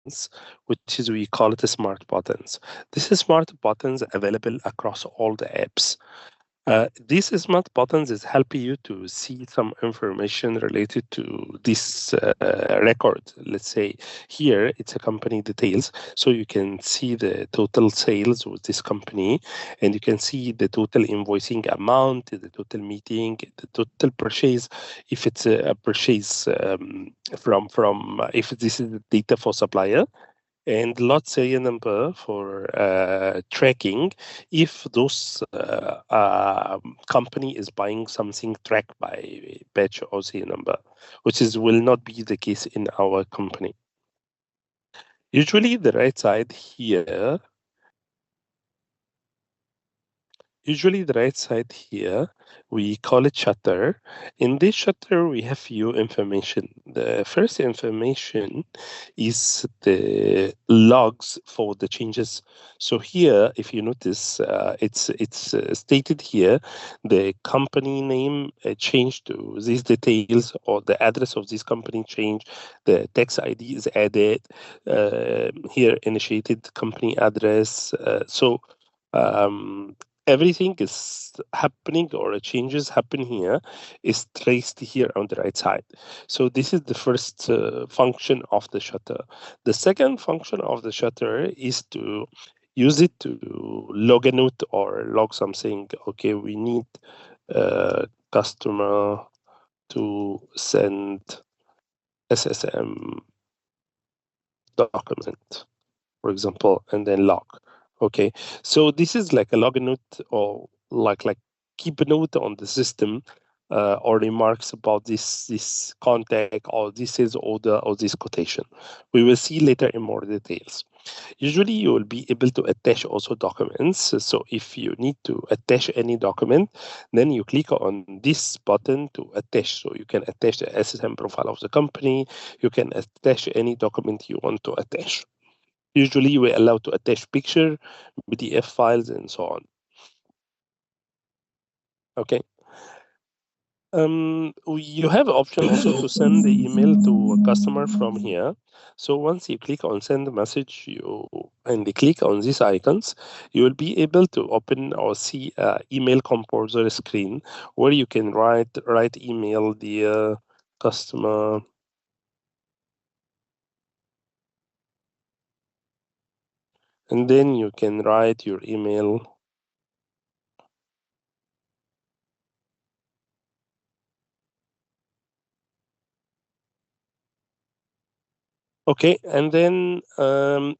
buttons, which is we call it a smart buttons. This is smart buttons available across all the apps. These smart buttons is helping you to see some information related to this record. Let's say here it's a company details, so you can see the total sales with this company, and you can see the total invoicing amount, the total meeting, the total purchase. If it's a purchase from if this is the data for supplier, and lot serial number for tracking if those company is buying something tracked by batch or serial number, which is will not be the case in our company. Usually the right side here, we call it shutter. In this shutter, we have few information. The first information is the logs for the changes. So here, if you notice, it's stated here, the company name changed to these details, or the address of this company changed, the tax ID is added, here initiated company address. Um, Everything is happening, or changes happen here is traced here on the right side. So this is the first function of the shutter. The second function of the shutter is to use it to log a note or log something. Okay, we need customer to send SSM document, for example, and then log. Okay, so this is like a log note, or like keep a note on the system, or remarks about this contact, or this is order, or this quotation. We will see later in more details. Usually you will be able to attach also documents. So if you need to attach any document, then you click on this button to attach. So you can attach the SSM profile of the company, you can attach any document you want to attach. Usually we're allowed to attach picture, PDF files, and so on. Okay. You have option also to send the email to a customer from here. So once you click on send message, and you click on these icons, you will be able to open or see a email composer screen where you can write email, dear customer. And then you can write your email. Okay, and then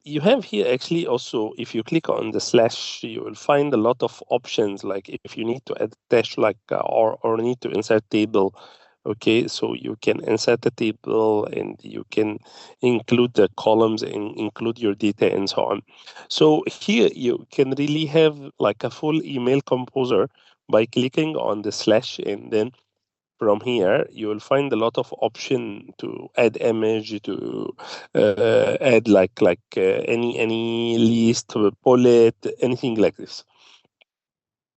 you have here actually also, if you click on the slash, you will find a lot of options, like if you need to attach like or need to insert table. Okay, so you can insert the table, and you can include the columns and include your data and so on. So here you can really have like a full email composer by clicking on the slash, and then from here you will find a lot of option to add image, to add any list, bullet, anything like this.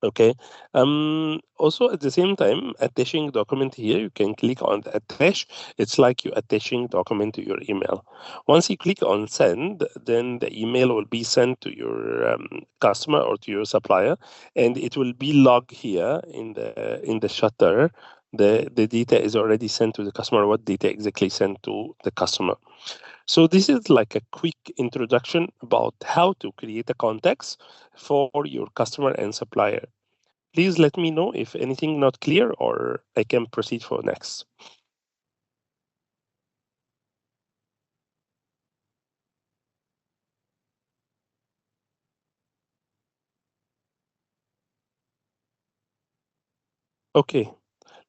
Okay. Also at the same time, attaching document here, you can click on the attach. It's like you attaching document to your email. Once you click on send, then the email will be sent to your customer or to your supplier, and it will be logged here in the shutter. The data is already sent to the customer, what data exactly sent to the customer. So this is like a quick introduction about how to create a context for your customer and supplier. Please let me know if anything not clear, or I can proceed for next. Okay,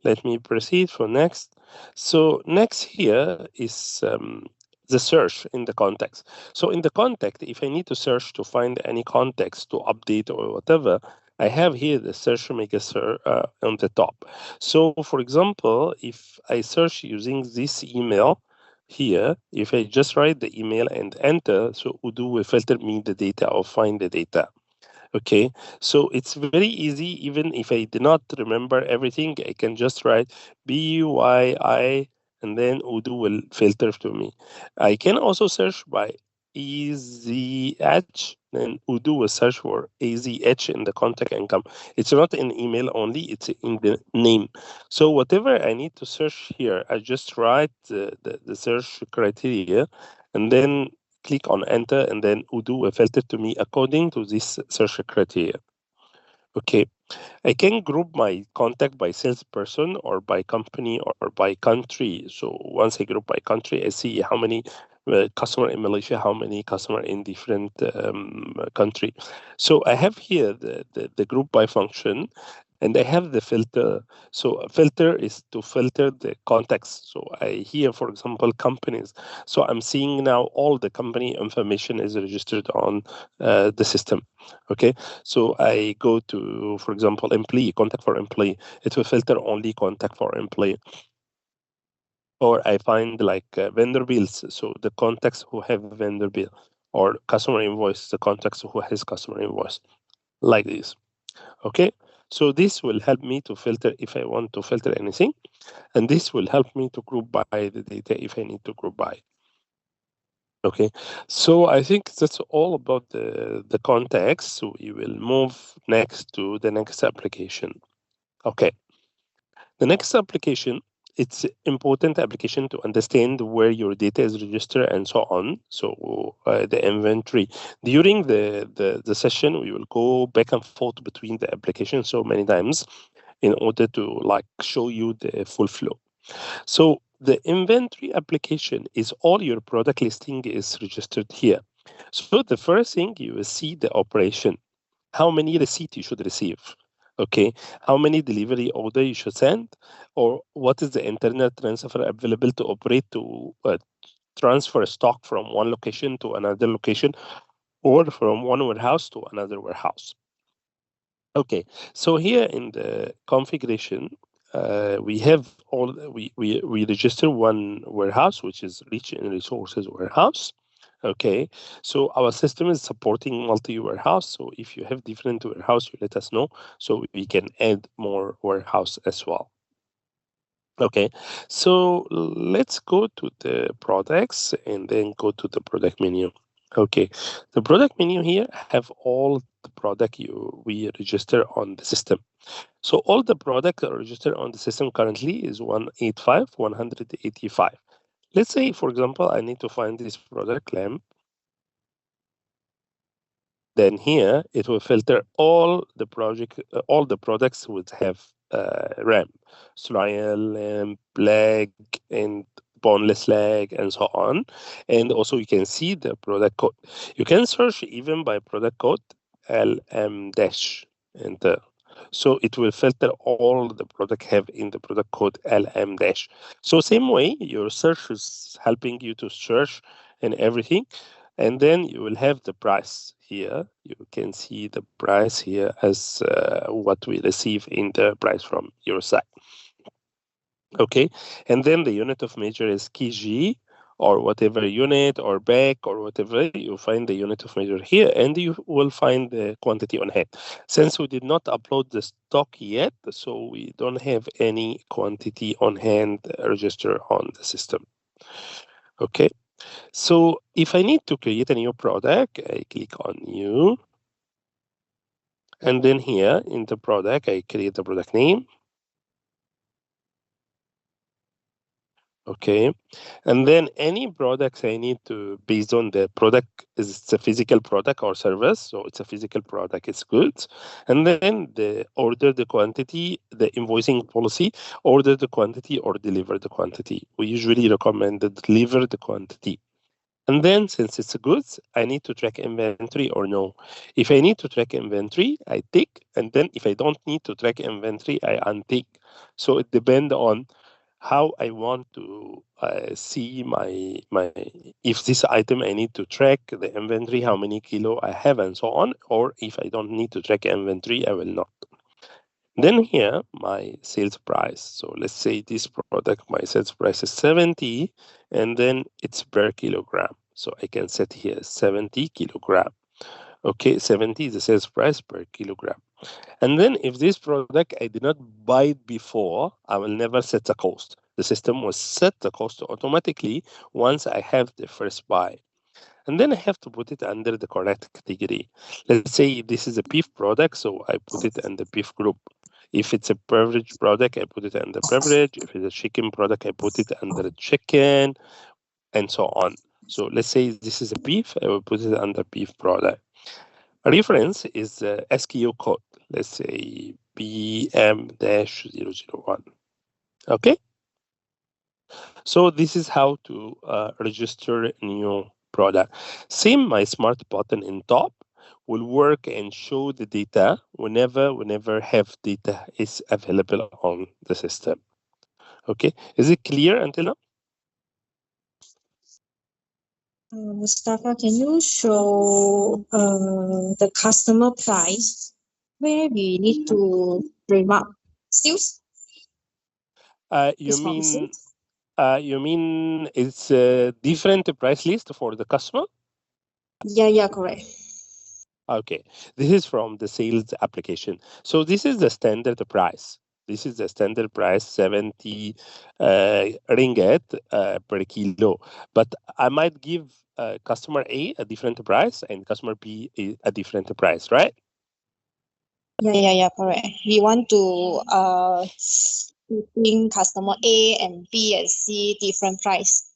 let me proceed for next. So next here is the search in the context. So in the context, if I need to search to find any context to update or whatever, I have here the search mega on the top. So for example, if I search using this email here, if I just write the email and enter, so Odoo will filter me the data or find the data. Okay, so it's very easy. Even if I did not remember everything, I can just write BYI, and then Odoo will filter to me. I can also search by EZH, then Odoo will search for AZH in the contact income. It's not in email only, it's in the name. So whatever I need to search here, I just write the search criteria and then click on enter, and then Odoo will filter to me according to this search criteria. Okay. I can group my contact by salesperson or by company or by country. So once I group by country, I see how many customer in Malaysia, how many customer in different country. So I have here the group by function, and I have the filter. So a filter is to filter the contacts. So I here, for example, companies. So I'm seeing now all the company information is registered on the system. Okay, so I go to, for example, employee, contact for employee. It will filter only contact for employee. Or I find like vendor bills, so the contacts who have vendor bill, or customer invoice, the contacts who has customer invoice, like this. Okay, so this will help me to filter if I want to filter anything, and this will help me to group by the data if I need to group by. Okay, so I think that's all about the context. So we will move next to the next application. Okay, the next application, it's important application to understand where your data is registered and so on. So the inventory. During the session, we will go back and forth between the applications so many times in order to like show you the full flow. So the inventory application is all your product listing is registered here. So the first thing you will see the operation, how many receipts you should receive, okay, how many delivery order you should send, or what is the internet transfer available to operate to transfer stock from one location to another location or from one warehouse to another warehouse. Okay, so here in the configuration, we have all we register one warehouse, which is rich in resources warehouse. Okay, so our system is supporting multi warehouse. So if you have different warehouse, you let us know so we can add more warehouse as well. Okay, so let's go to the products and then go to the product menu. Okay, the product menu here have all the product we register on the system. So all the product registered on the system currently is 185, 185. Let's say, for example, I need to find this product lamp. Then here it will filter all the products would have RAM, trial lamp, leg, and boneless leg, and so on. And also you can see the product code. You can search even by product code LM dash enter. So it will filter all the product have in the product code LM dash. So same way, your search is helping you to search and everything. And then you will have the price here. You can see the price here as what we receive in the price from your site. Okay, and then the unit of measure is kg or whatever unit or back or whatever, you find the unit of measure here, and you will find the quantity on hand. Since we did not upload the stock yet, so we don't have any quantity on hand register on the system. Okay, so if I need to create a new product, I click on new, and then here in the product, I create the product name. Okay, and then any products I need to, based on the product, is it's a physical product or service, so it's a physical product, it's good. And then the order the quantity, the invoicing policy, order the quantity or deliver the quantity. We usually recommend to deliver the quantity. And then since it's a goods, I need to track inventory or no. If I need to track inventory, I tick, and then if I don't need to track inventory, I untick. So it depends on how I want to see my if this item I need to track the inventory, how many kilo I have, and so on, or if I don't need to track inventory, I will not. Then here my sales price. So let's say this product, my sales price is 70, and then it's per kilogram. So I can set here 70 kilogram. Okay, 70 is the sales price per kilogram. And then if this product I did not buy it before, I will never set the cost. The system will set the cost automatically once I have the first buy. And then I have to put it under the correct category. Let's say this is a beef product, so I put it in the beef group. If it's a beverage product, I put it under beverage. If it's a chicken product, I put it under chicken, and so on. So let's say this is a beef, I will put it under beef product. A reference is SKU code. Let's say BM-001. Okay. So this is how to register a new product. Same, my smart button in top will work and show the data whenever have data is available on the system. Okay, is it clear until now? Mustafa, can you show the customer price where we need to remark sales? You mean it's a different price list for the customer? Yeah, correct. Okay, this is from the sales application. So this is the standard price. This is the standard price, 70 ringgit per kilo. But I might give customer A a different price and customer B a different price, right? Yeah, correct. We want to think customer A and B and C different price.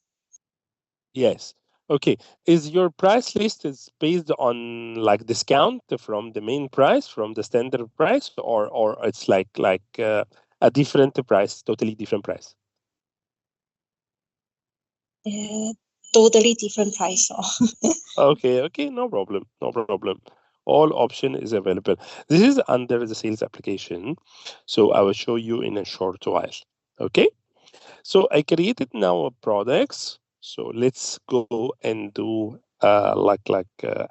Yes. Okay. Is your price list is based on like discount from the main price, from the standard price, or it's like a different price, totally different price? Totally different price. Okay, no problem. All option is available. This is under the sales application, so I will show you in a short while. Okay, so I created now products. So let's go and do a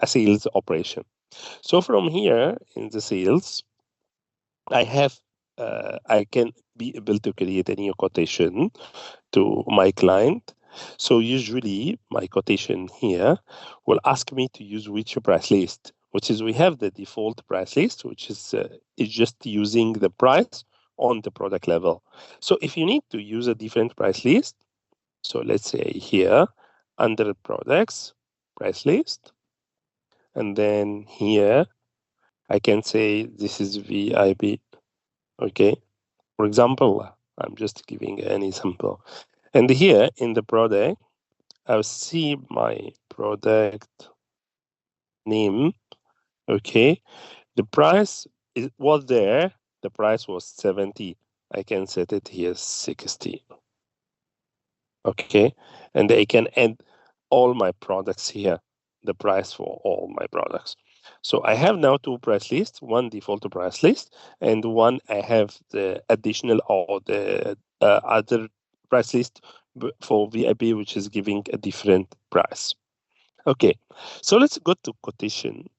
sales operation. So from here in the sales, I can be able to create a new quotation to my client. So usually my quotation here will ask me to use which price list, which is we have the default price list, which is just using the price on the product level. So if you need to use a different price list, so let's say here under products price list, and then here I can say this is VIP. Okay. For example, I'm just giving an example. And here in the product, I'll see my product name. Okay. The price was there. The price was 70. I can set it here 60. Okay. And I can add all my products here, the price for all my products. So I have now two price lists, one default price list, and one I have the additional or the other price list for VIP, which is giving a different price. Okay, so let's go to quotation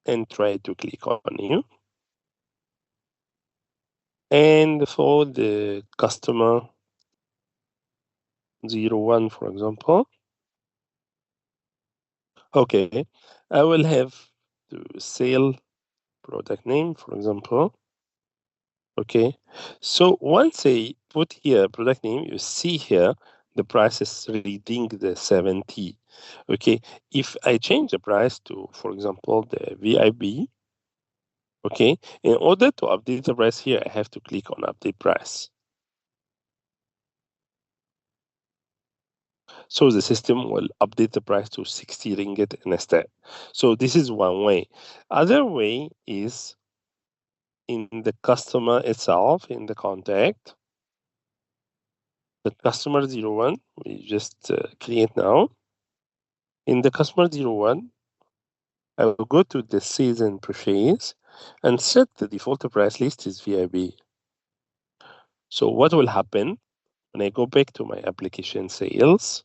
and try to click on new. And for the customer 01, for example, okay, I will have to sale product name, for example. Okay, so once I put here product name, you see here the price is reading the 70. Okay, if I change the price to, for example, the VIB, okay, in order to update the price here, I have to click on update price. So the system will update the price to 60 ringgit instead. So this is one way. Other way is in the customer itself, in the contact, the customer 01, we just create now. In the customer 01, I will go to the sales and purchase and set the default price list is VIB. So what will happen when I go back to my application sales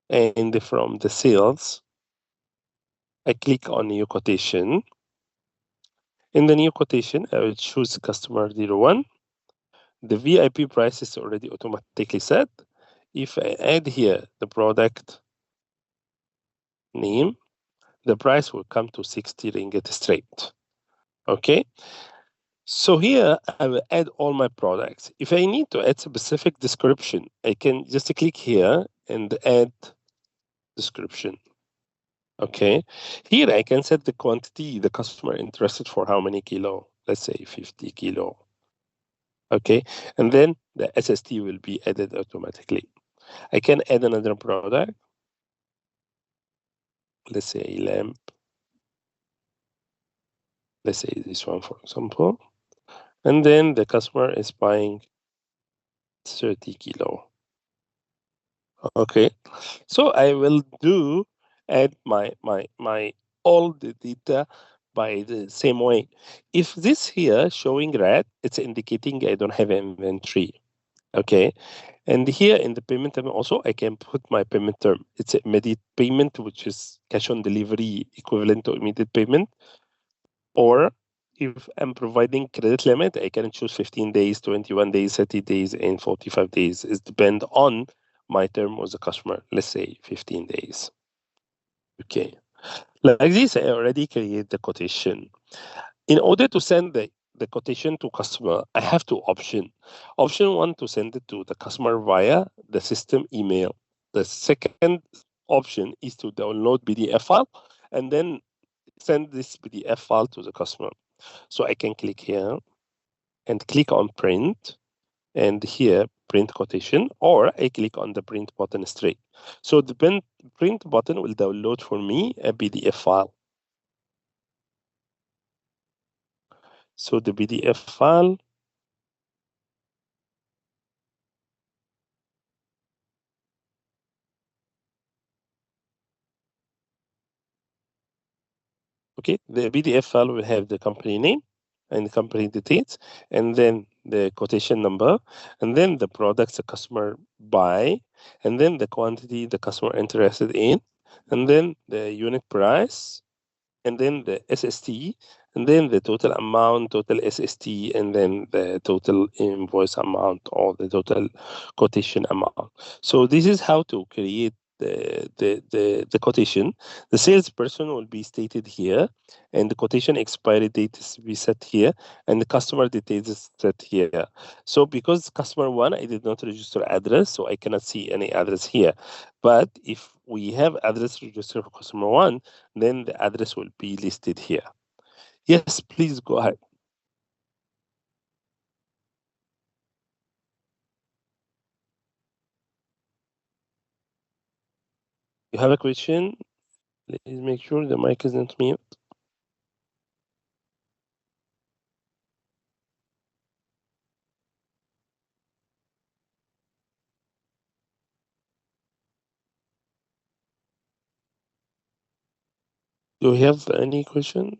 and from the sales, I click on new quotation. In the new quotation, I will choose customer 01. The VIP price is already automatically set. If I add here the product name, the price will come to 60 ringgit straight. Okay. So here I will add all my products. If I need to add specific description, I can just click here and add description. Okay, here I can set the quantity the customer interested for how many kilo, let's say 50 kilo. Okay, and then the SST will be added automatically. I can add another product, let's say lamp, let's say this one for example, and then the customer is buying 30 kilo. Okay, so I will add my all the data by the same way. If this here showing red, it's indicating I don't have inventory. Okay, and here in the payment term also I can put my payment term. It's immediate payment, which is cash on delivery equivalent to immediate payment. Or if I'm providing credit limit, I can choose 15 days, 21 days, 30 days, and 45 days. It depends on my term with the customer. Let's say 15 days. Okay. Like this, I already create the quotation. In order to send the quotation to customer, I have two options. Option one, to send it to the customer via the system email. The second option is to download PDF file and then send this PDF file to the customer. So I can click here and click on print, and here print quotation, or I click on the print button straight. So the print button will download for me a PDF file. So the PDF file, okay, the PDF file will have the company name and the company details, and then the quotation number, and then the products the customer buy, and then the quantity the customer interested in, and then the unit price, and then the SST, and then the total amount, total SST, and then the total invoice amount or the total quotation amount. So this is how to create the quotation. The salesperson will be stated here, and the quotation expiry date is be set here, and the customer details is set here. So because customer one, I did not register address, so I cannot see any address here. But if we have address registered for customer one, then the address will be listed here. Yes, please go ahead. You have a question? Please make sure the mic is not mute. Do you have any question?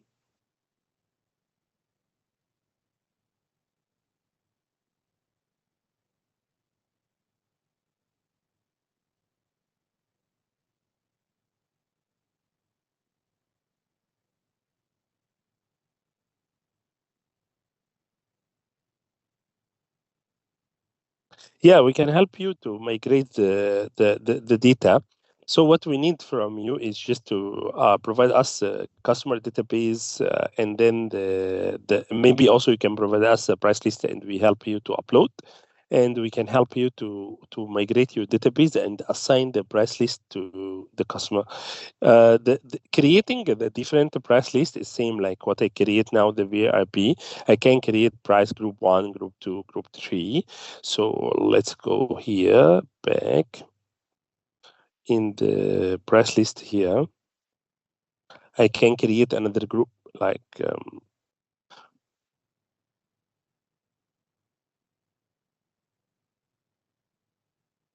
Yeah, we can help you to migrate the data. So what we need from you is just to provide us a customer database, and then the maybe also you can provide us a price list, and we help you to upload, and we can help you to migrate your database and assign the price list to the customer. The creating the different price list is same like what I create now, the VIP. I can create price group 1, group 2, group 3. So let's go here back in the price list here. I can create another group like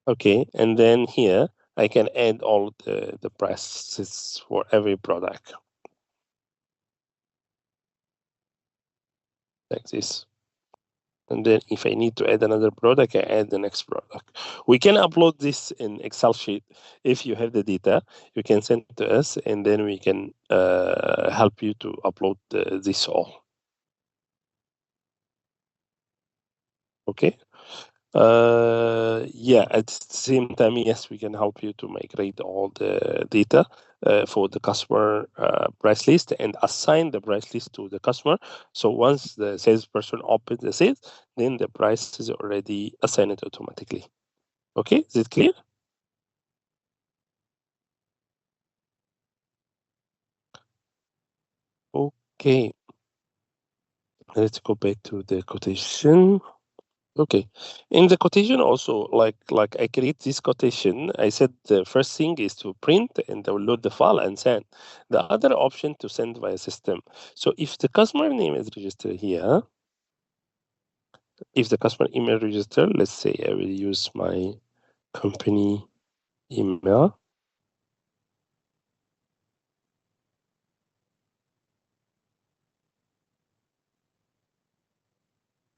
okay, and then here I can add all the prices for every product like this. And then if I need to add another product, I add the next product. We can upload this in Excel sheet. If you have the data, you can send it to us, and then we can help you to upload this all. Okay. Yeah, at the same time, yes, we can help you to migrate all the data for the customer price list and assign the price list to the customer. So once the salesperson opens the sales, then the price is already assigned automatically. Okay, is it clear? Okay, let's go back to the quotation. Okay, in the quotation also, like I create this quotation, I said the first thing is to print and download the file and send. The other option to send via system. So if the customer name is registered here, if the customer email register, let's say I will use my company email.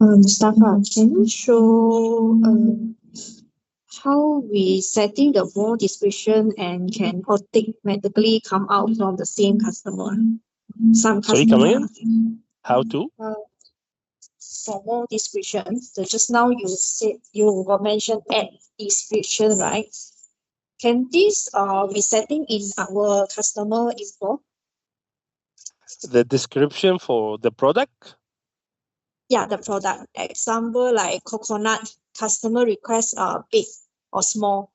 Mustafa, can you show how we setting the more description and can automatically come out from the same customer? Some Sorry, come customer again? How to? for more description. So just now you said you got mentioned add description, right? Can this be setting in our customer info? The description for the product? Yeah, the product. Example like coconut, customer request big or small.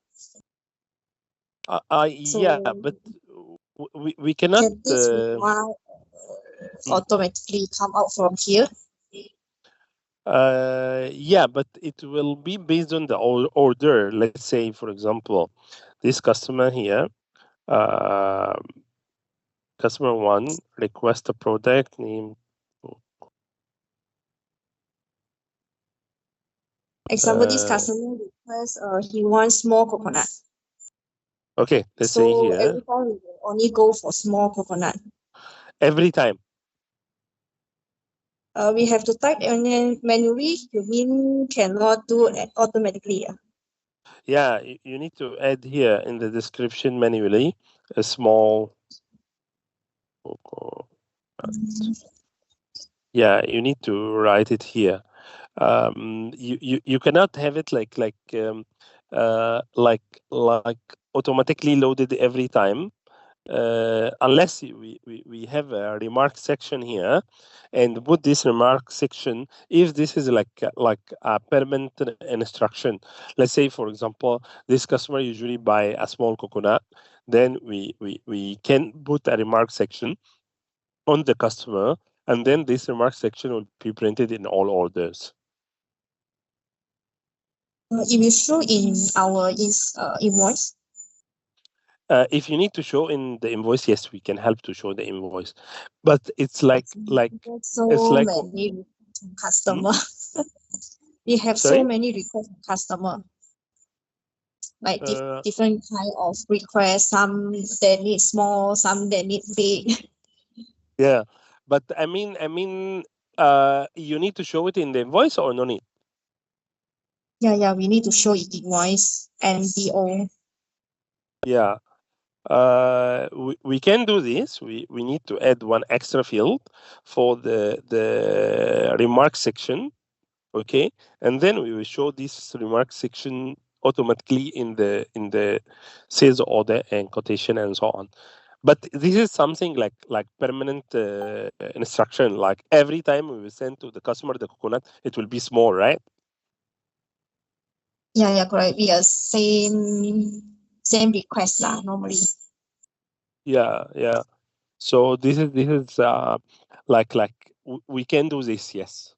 Yeah, So but we cannot. can this reply automatically come out from here? Yeah, but it will be based on the order. Let's say, for example, this customer here, uh, customer one request a product name. Example, this customer request he wants small coconut. Okay, let's say So here every time we will only go for small coconut. every time. We have to type and then manually. You mean cannot do it automatically? Yeah, you need to add here in the description manually a small. Yeah, you need to write it here. You cannot have it like automatically loaded every time, unless we have a remark section here and put this remark section if this is like a permanent instruction. Let's say, for example, this customer usually buy a small coconut, then we can put a remark section on the customer, and then this remark section will be printed in all orders. It will show in our invoice. If you need to show in the invoice, yes, we can help to show the invoice, but it's like it's So like many hmm? customer. We have so Sorry. many requests from customer, like Uh, different kind of requests. Some they need small, some they need big. yeah, but you need to show it in the invoice or no need? Yeah, we need to show it invoice and BO. Yeah. We can do this. We need to add one extra field for the remark section. Okay, and then we will show this remark section automatically in the sales order and quotation and so on. But this is something like permanent instruction. Like every time we will send to the customer the coconut, it will be small, right? Yeah, correct. We are same request lah normally. Yeah. So this is like we can do this. Yes,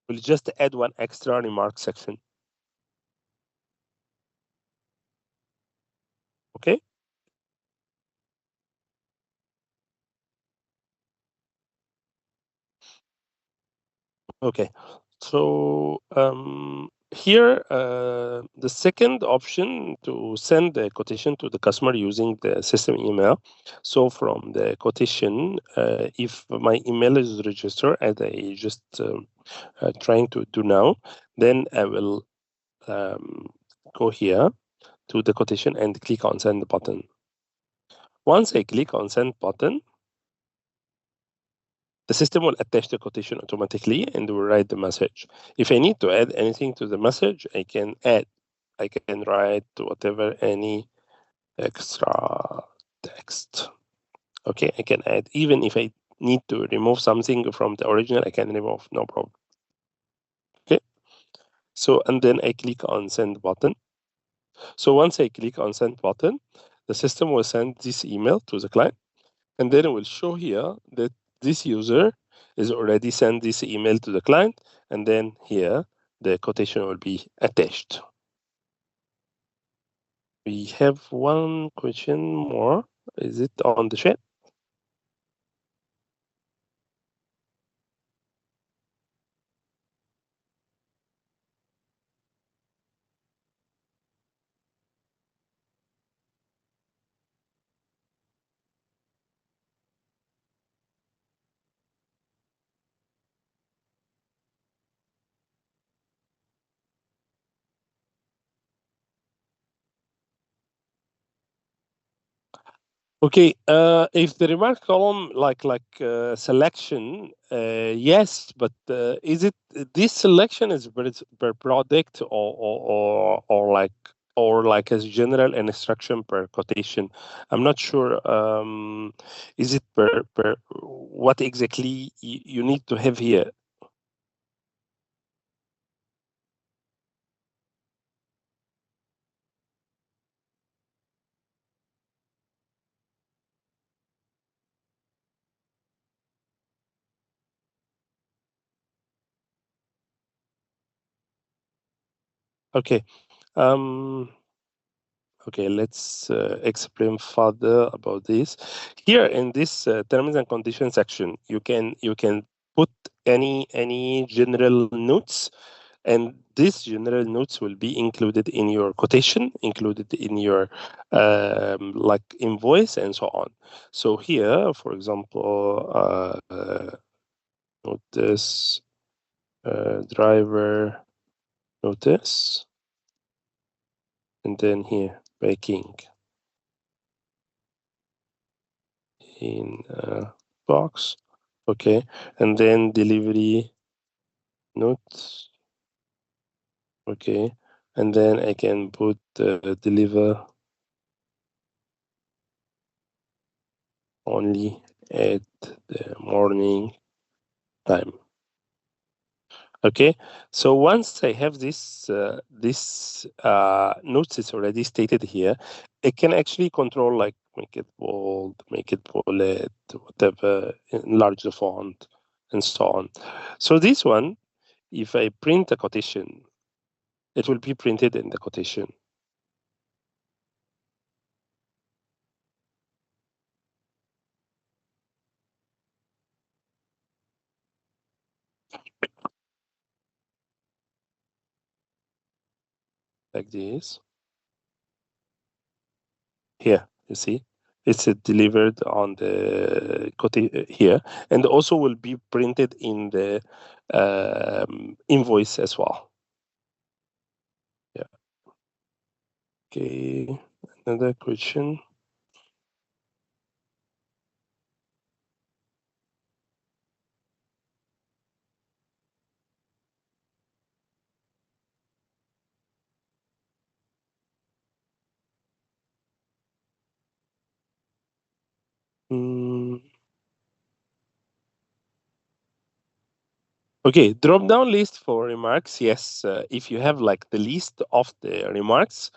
we'll just add one extra remark section. Okay. Okay. So here, the second option to send the quotation to the customer using the system email. So from the quotation, if my email is registered as I just trying to do now, then I will go here to the quotation and click on send button. Once I click on send button, the system will attach the quotation automatically and will write the message. If I need to add anything to the message, I can add. I can write whatever, any extra text. Okay, I can add. Even if I need to remove something from the original, I can remove, no problem. Okay, so and then I click on send button. So once I click on send button, the system will send this email to the client. and then it will show here that this user is already sent this email to the client, and then here the quotation will be attached. We have one question more. Is it on the chat? Okay, if the remark column selection, yes, but is it this selection is per product or like as general instruction per quotation? I'm not sure. Is it per what exactly you need to have here? Okay. Um, Okay, let's explain further about this. Here in this terms and conditions section, you can put any general notes, and these general notes will be included in your quotation, included in your like invoice, and so on. So here, for example, notice driver notice, and then here baking in box. Okay, and then delivery notes. Okay, and then I can put deliver only at the morning time. Okay, so once I have this notes is already stated here, I can actually control like make it bold, make it bullet, whatever, enlarge the font, and so on. So this one, if I print a quotation, it will be printed in the quotation like this. Here, you see, it's delivered on the here, and also will be printed in the invoice as well. Yeah. Okay. Another question. Mm, okay, drop down list for remarks. Yes, if you have like the list of the remarks,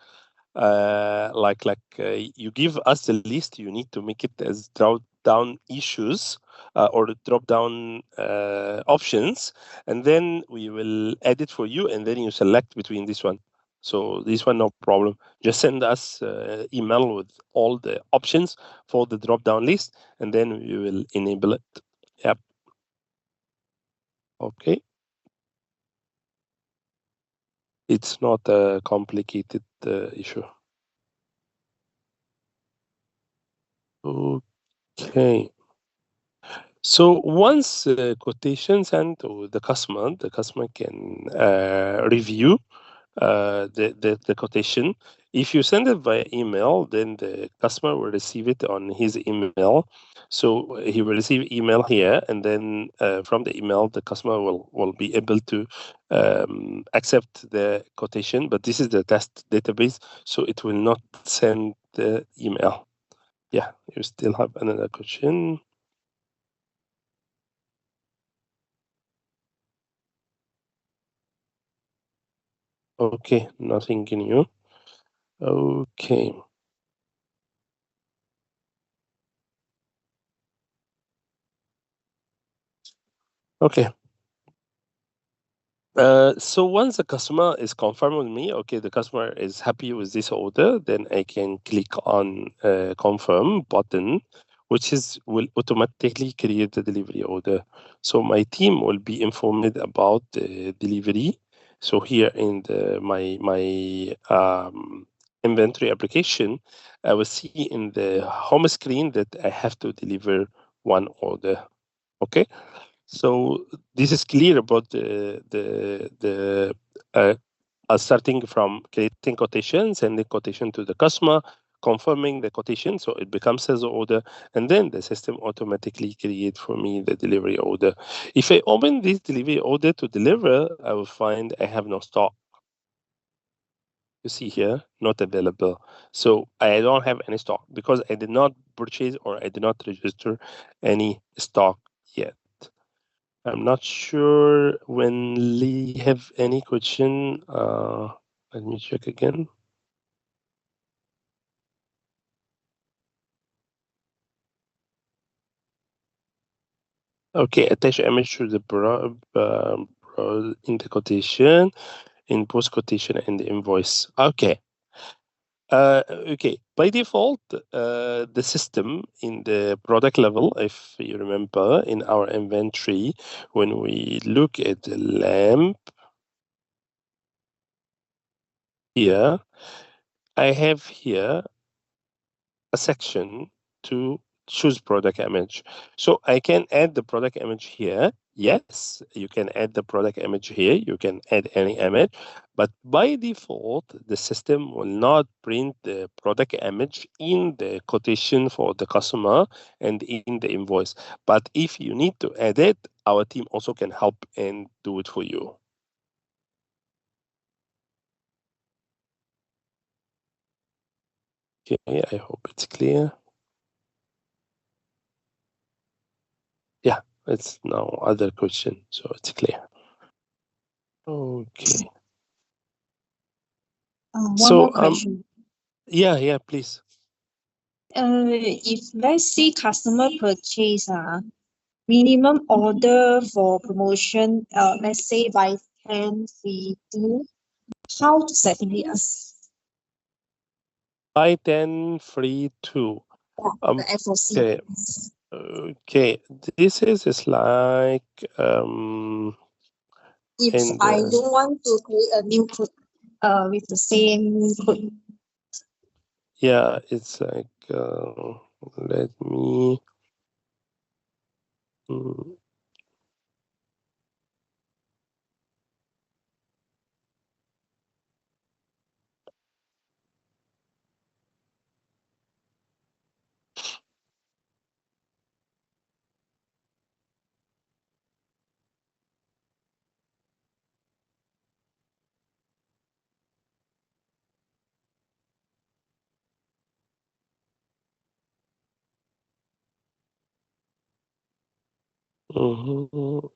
you give us the list, you need to make it as drop down issues or drop down options, and then we will edit for you, and then you select between this one. So this one, no problem. Just send us email with all the options for the drop down list, and then we will enable it. Yep. Okay. It's not a complicated issue. Okay. So once quotation sent to the customer can review the quotation. If you send it via email, then the customer will receive it on his email. So he will receive email here, and then from the email, the customer will be able to accept the quotation. But this is the test database, so it will not send the email. Yeah, you still have another question. Okay, nothing new. Okay. Okay. So once the customer is confirmed with me, okay, the customer is happy with this order, then I can click on confirm button, which will automatically create the delivery order. So my team will be informed about the delivery. So here in my inventory application, I will see in the home screen that I have to deliver one order. Okay. So this is clear about starting from creating quotation, sending quotation to the customer, confirming the quotation, so it becomes as order, and then the system automatically create for me the delivery order. If I open this delivery order to deliver, I will find I have no stock. You see here, not available. So I don't have any stock because I did not purchase or I did not register any stock yet. I'm not sure when Lee have any question. Let me check again. Okay, attach image to the in the quotation, in post quotation and the invoice. Okay. Okay. By default, the system in the product level, if you remember, in our inventory, when we look at the lamp here, I have here a section to choose product image. So I can add the product image here. Yes, you can add the product image here. You can add any image, but by default, the system will not print the product image in the quotation for the customer and in the invoice. But if you need to add it, our team also can help and do it for you. Okay, I hope it's clear. Yeah, it's now other question, so it's clear. Okay. One So more question. yeah, please. If let's say customer purchase minimum order for promotion, let's say buy 10 free 2, how to setting it? Buy 10, free 2. The FOC. Okay. Okay. This is like If in I the don't want to create a new code with the same code. yeah, it's like let me mm, mhm.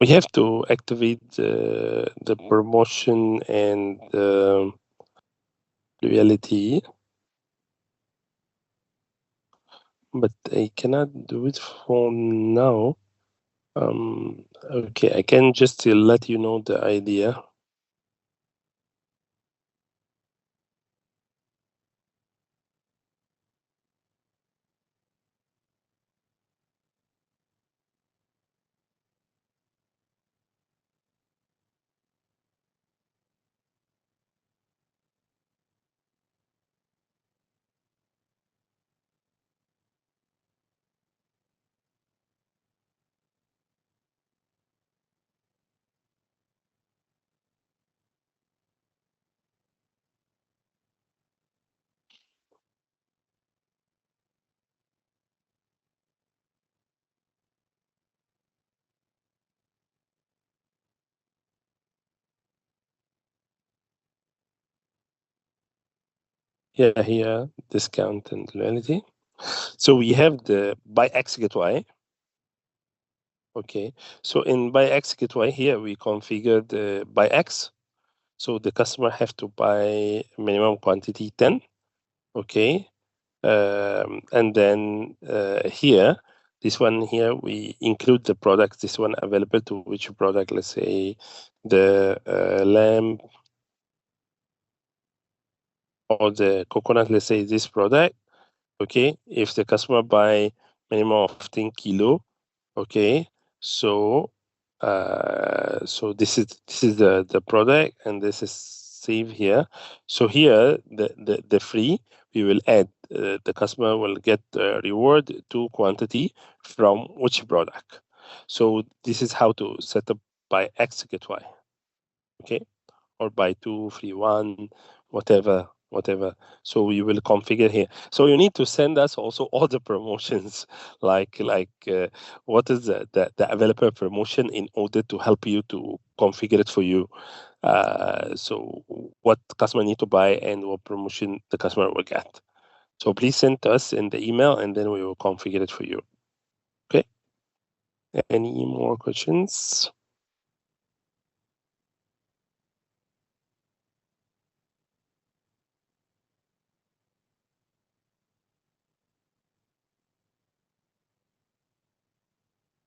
We have to activate the promotion and loyalty, but I cannot do it for now. Okay, I can just let you know the idea. Yeah, here, discount and loyalty. So we have the buy X get Y. Okay. So in buy X get Y here, we configure the buy X. So the customer have to buy minimum quantity 10. Okay. And then here, This one here, we include the products, this one available to which product, let's say the lamp or the coconut, let's say this product. Okay, if the customer buy minimum of 10 kilo, okay, so so this is the product, and this is save here. So here the free, we will add the customer will get reward to quantity from which product. So this is how to set up by X get Y. Okay, or by 2 free 1, whatever. So we will configure here. So you need to send us also all the promotions, like what is the available promotion in order to help you to configure it for you. So what customer need to buy and what promotion the customer will get. So please send us in the email, and then we will configure it for you. Okay. Any more questions?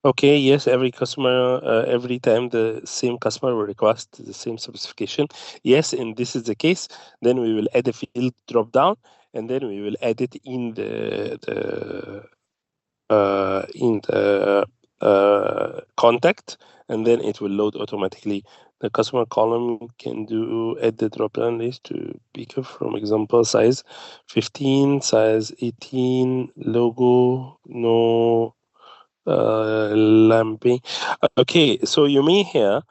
Okay, yes, every customer, every time the same customer will request the same specification. Yes, and this is the case, then we will add a field drop down, and then we will add it in the contact, and then it will load automatically. The customer column can do add the drop down list to pick up from example size 15, size 18, logo, no lamping. Okay, so you mean here,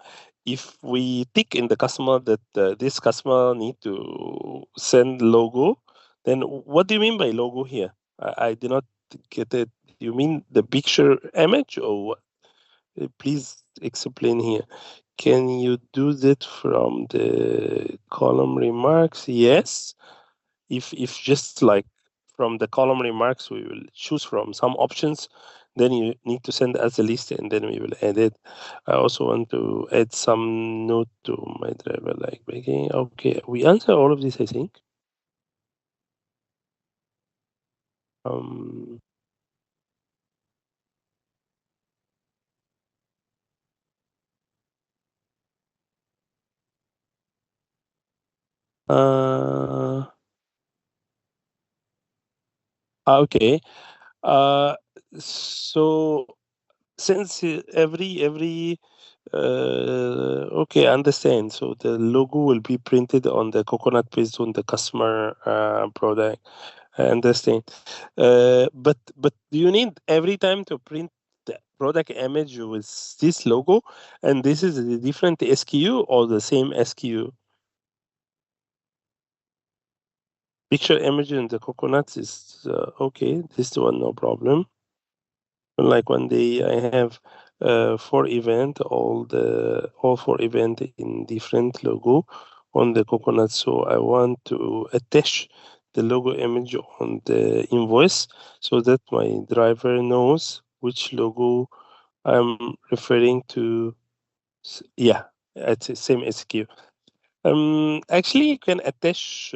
if we tick in the customer that this customer need to send logo, then what do you mean by logo here? I did not get it. You mean the picture image or what? Please explain here. Can you do that from the column remarks? Yes. If just like from the column remarks, we will choose from some options, then you need to send us a list, and then we will add it. I also want to add some note to my driver, like making. Okay, we answer all of this, I think. Um, uh, okay. Uh, so since every okay, I understand. So the logo will be printed on the coconut based on the customer product. I understand. But do you need every time to print the product image with this logo, and this is a different SKU or the same SKU? Picture image in the coconuts is okay. This one no problem. Like one day I have four event, all four event in different logo on the coconut. So I want to attach the logo image on the invoice so that my driver knows which logo I'm referring to. Yeah, it's the same SKU. Actually, you can attach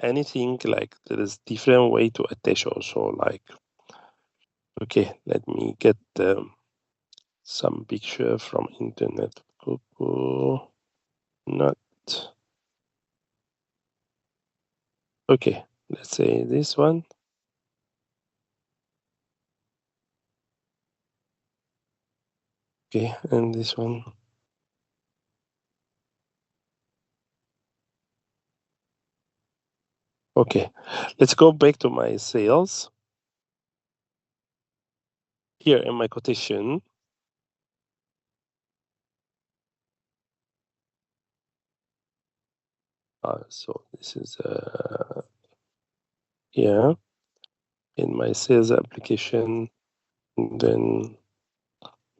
anything. Like there is different way to attach also. Like, okay, let me get some picture from internet. Coco nut. Okay, let's say this one. Okay, and this one. Okay, let's go back to my sales. Here in my quotation, so this is here in my sales application, then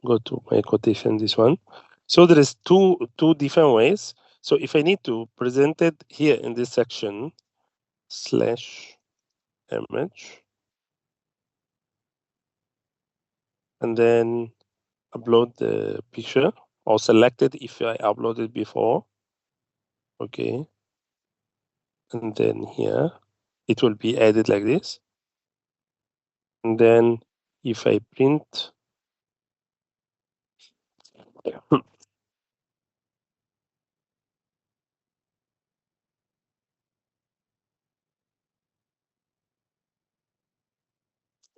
go to my quotation, this one. So there is two different ways. So if I need to present it here in this section, slash image, and then upload the picture, or select it if I uploaded before. Okay, and then here it will be added like this, and then if I print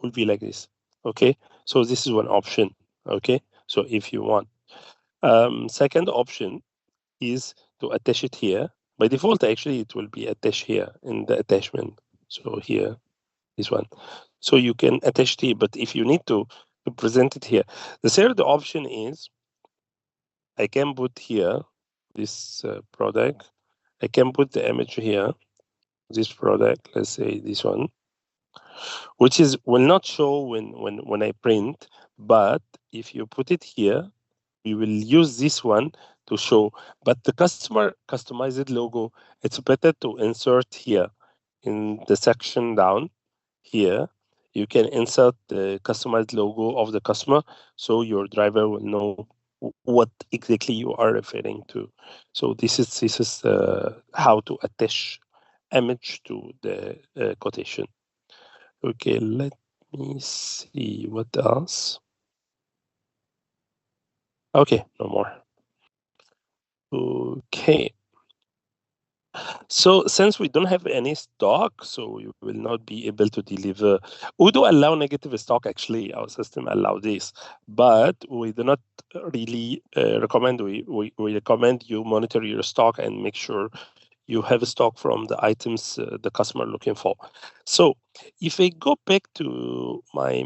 will be like this. Okay, so this is one option. Okay, so if you want, second option is to attach it here. By default, actually, it will be attached here in the attachment. So here, this one. So you can attach it here, but if you need to present it here, the third option is I can put here this product. I can put the image here, this product. Let's say this one, which is will not show when I print, but if you put it here, we will use this one to show. But the customer customized logo, it's better to insert here in the section down here. You can insert the customized logo of the customer, so your driver will know what exactly you are referring to. So this is how to attach image to the quotation. Okay, let me see what else. Okay, no more. Okay. So since we don't have any stock, so we will not be able to deliver. Odoo allow negative stock. Actually, our system allow this, but we do not really recommend. We recommend you monitor your stock and make sure you have a stock from the items the customer looking for. So if I go back to my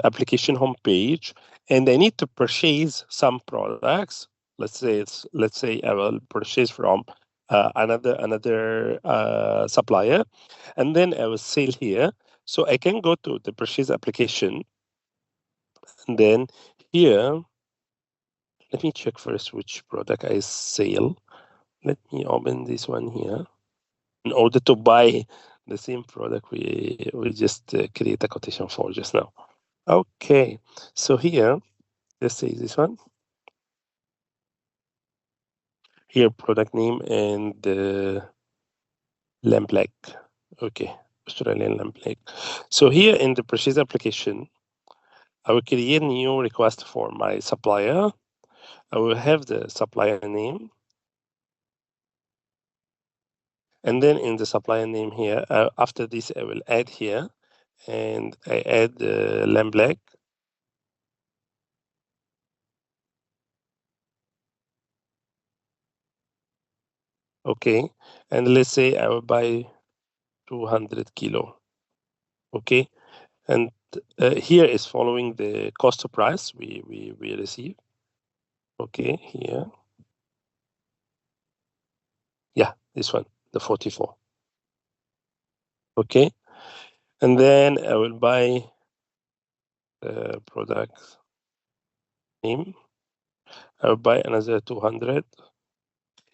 application homepage and I need to purchase some products, let's say I will purchase from another supplier, and then I will sell here. So I can go to the purchase application, and then here, let me check first which product I sell. Let me open this one here. In order to buy the same product we just create a quotation for just now. Okay, so here, let's say this one. Here, product name and lamp black. Okay, Australian lamp black. So here in the purchase application, I will create a new request for my supplier. I will have the supplier name. And then in the supplier name here, after this, I will add here, and I add the lamp black. Okay, and let's say I will buy 200 kilo. Okay, and here is following the cost of price we receive. Okay, here, yeah, this one, the 44. Okay, and then I will buy the product name. I will buy another 200.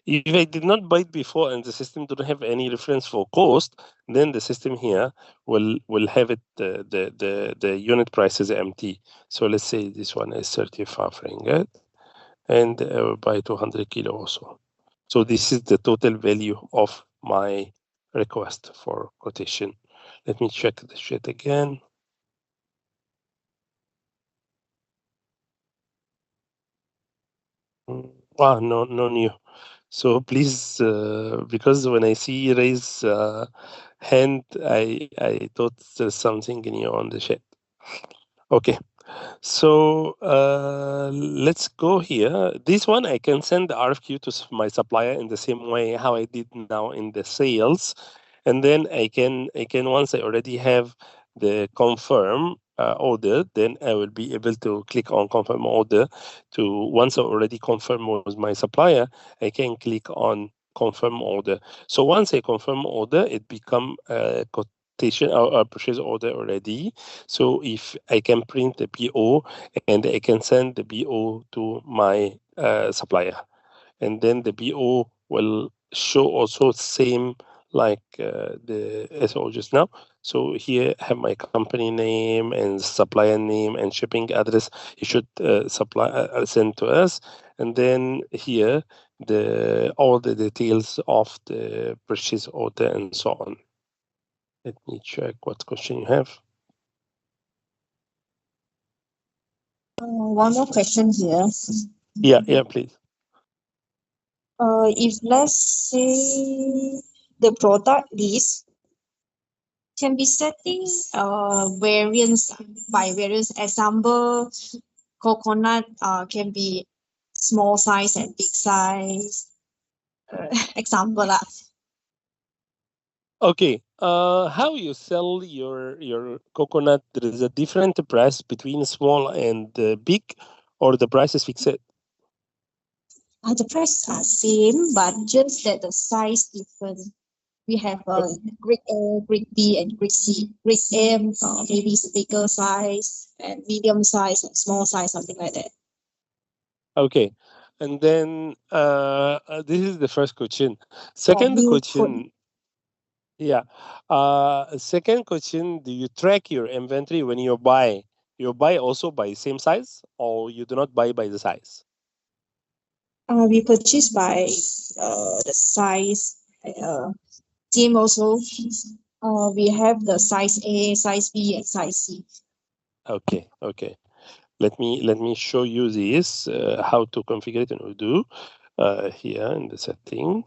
If I did not buy it before and the system don't have any reference for cost, then the system here will have it the unit price is empty. So let's say this one is 35 ringgit, and I will buy 200 kilo also. So this is the total value of my request for quotation. Let me check the sheet again. Wow, no new. So please, because when I see raise hand, I thought there's something new on the chat. Okay, so let's go here. This one I can send the RFQ to my supplier in the same way how I did now in the sales, and then I can once I already have the confirm order, then I will be able to click on confirm order. To once I already confirm with my supplier, I can click on confirm order. So once I confirm order, it become a quotation or a purchase order already. So if I can print the PO and I can send the PO to my supplier, and then the PO will show also same like the SO just now. So here I have my company name and supplier name and shipping address. You should send to us, and then here the all the details of the purchase order and so on. Let me check what question you have. One more question here. Yeah, please. If let's say the product list can be setting variance by variance. Example, coconut can be small size and big size. Example lah. Okay. How you sell your coconut? There is a different price between small and big, or the price is fixed? The price are same, but just that the size different. We have grade A, grade B, and grade C. Grade M maybe is bigger size, and medium size, and small size, something like that. Okay. And then this is the first question. For Second milk food, question, yeah. Second question, do you track your inventory when you buy? You buy also by same size, or you do not buy by the size? we purchase by the size. Same also. We have the size A, size B, and size C. Okay. Let me show you this how to configure it in Odoo here in the setting.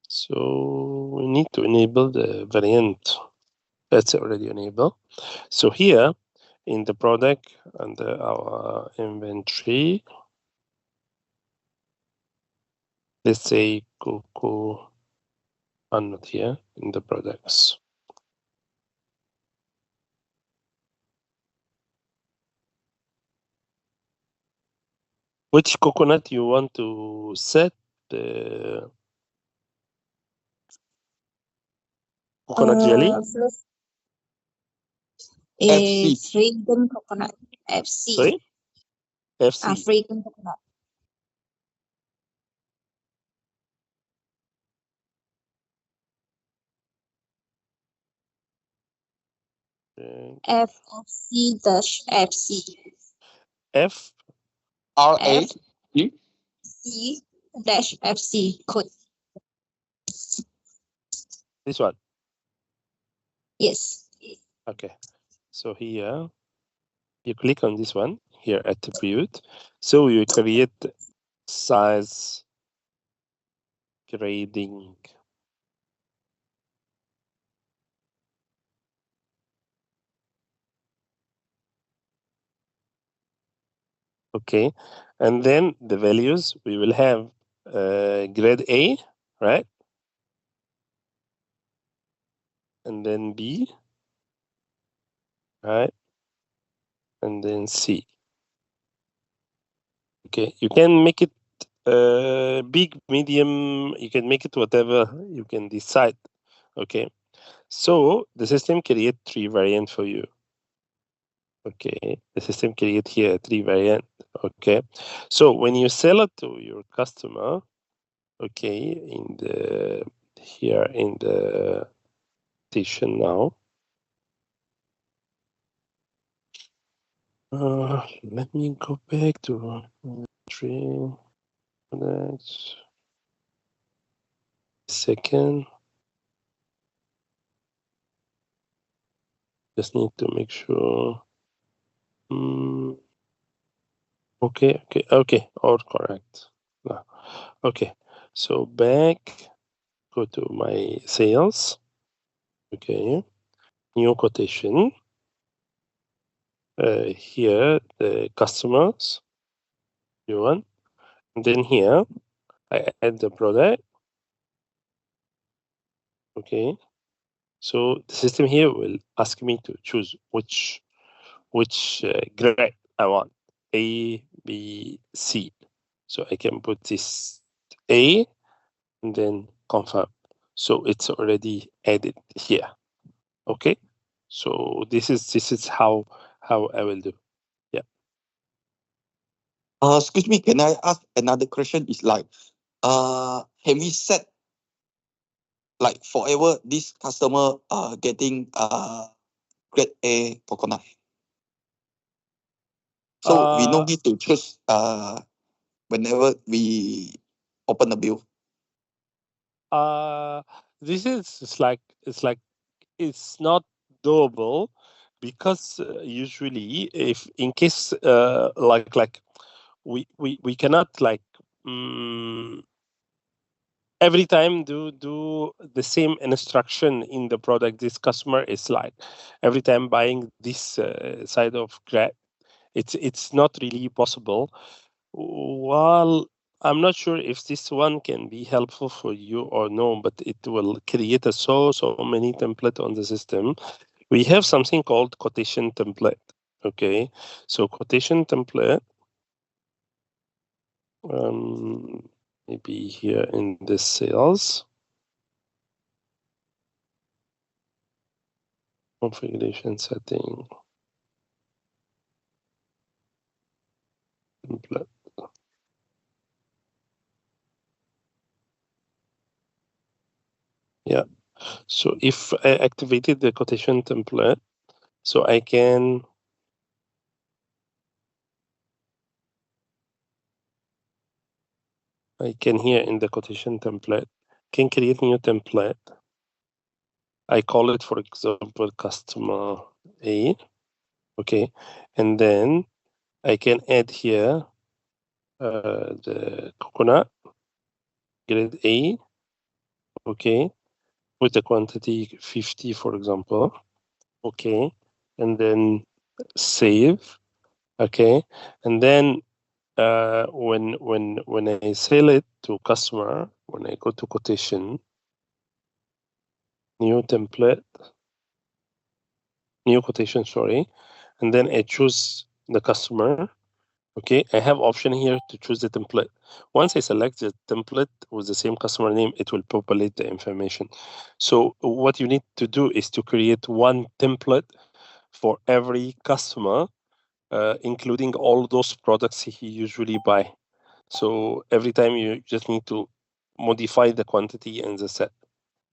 So we need to enable the variant. That's already enabled. So here in the product under our inventory, let's say cocoa not here in the products. Which coconut you want to set the coconut jelly? A fragrant coconut. FC. Sorry, FC. Fragrant coconut. FFC dash FC. F RA C dash FC code. this one. Yes. Okay. So here you click on this one here, attribute. So you create size grading. Okay, and then the values we will have grade A, right? And then B, right? And then C. Okay, you can make it big, medium, you can make it whatever you can decide. Okay, so the system create 3 variant for you. Okay, the system create here 3 variant. Okay, so when you sell it to your customer, okay, in the here in the station now. Let me go back to tree. Next second. Just need to make sure. Okay. All correct. Now, okay. So back. Go to my sales. Okay. New quotation. Here the customers. You want. And then here I add the product. Okay. So the system here will ask me to choose which grade I want, A, B, C. So I can put this A and then confirm. So it's already added here. Okay. So this is how I will do. Yeah. Excuse me, can I ask another question? Is like, can we set like forever this customer getting grade A coconut? So we no need to choose whenever we open the bill. This is it's like it's not doable because usually if in case like we cannot like every time do the same instruction in the product. This customer is like every time buying this side of grad. It's not really possible. Well, I'm not sure if this one can be helpful for you or no, but it will create so many template on the system. We have something called quotation template. Okay, so quotation template, maybe here in the sales configuration setting template. Yeah. So if I activated the quotation template, so I can here in the quotation template can create new template. I call it, for example, customer A. Okay, and then I can add here the coconut grade A. Okay, with the quantity 50, for example. Okay, and then save. Okay, and then when I sell it to customer, when I go to quotation, new template, new quotation, sorry, and then I choose the customer. Okay, I have option here to choose the template. Once I select the template with the same customer name, it will populate the information. So what you need to do is to create one template for every customer, including all those products he usually buy. So every time you just need to modify the quantity and the set.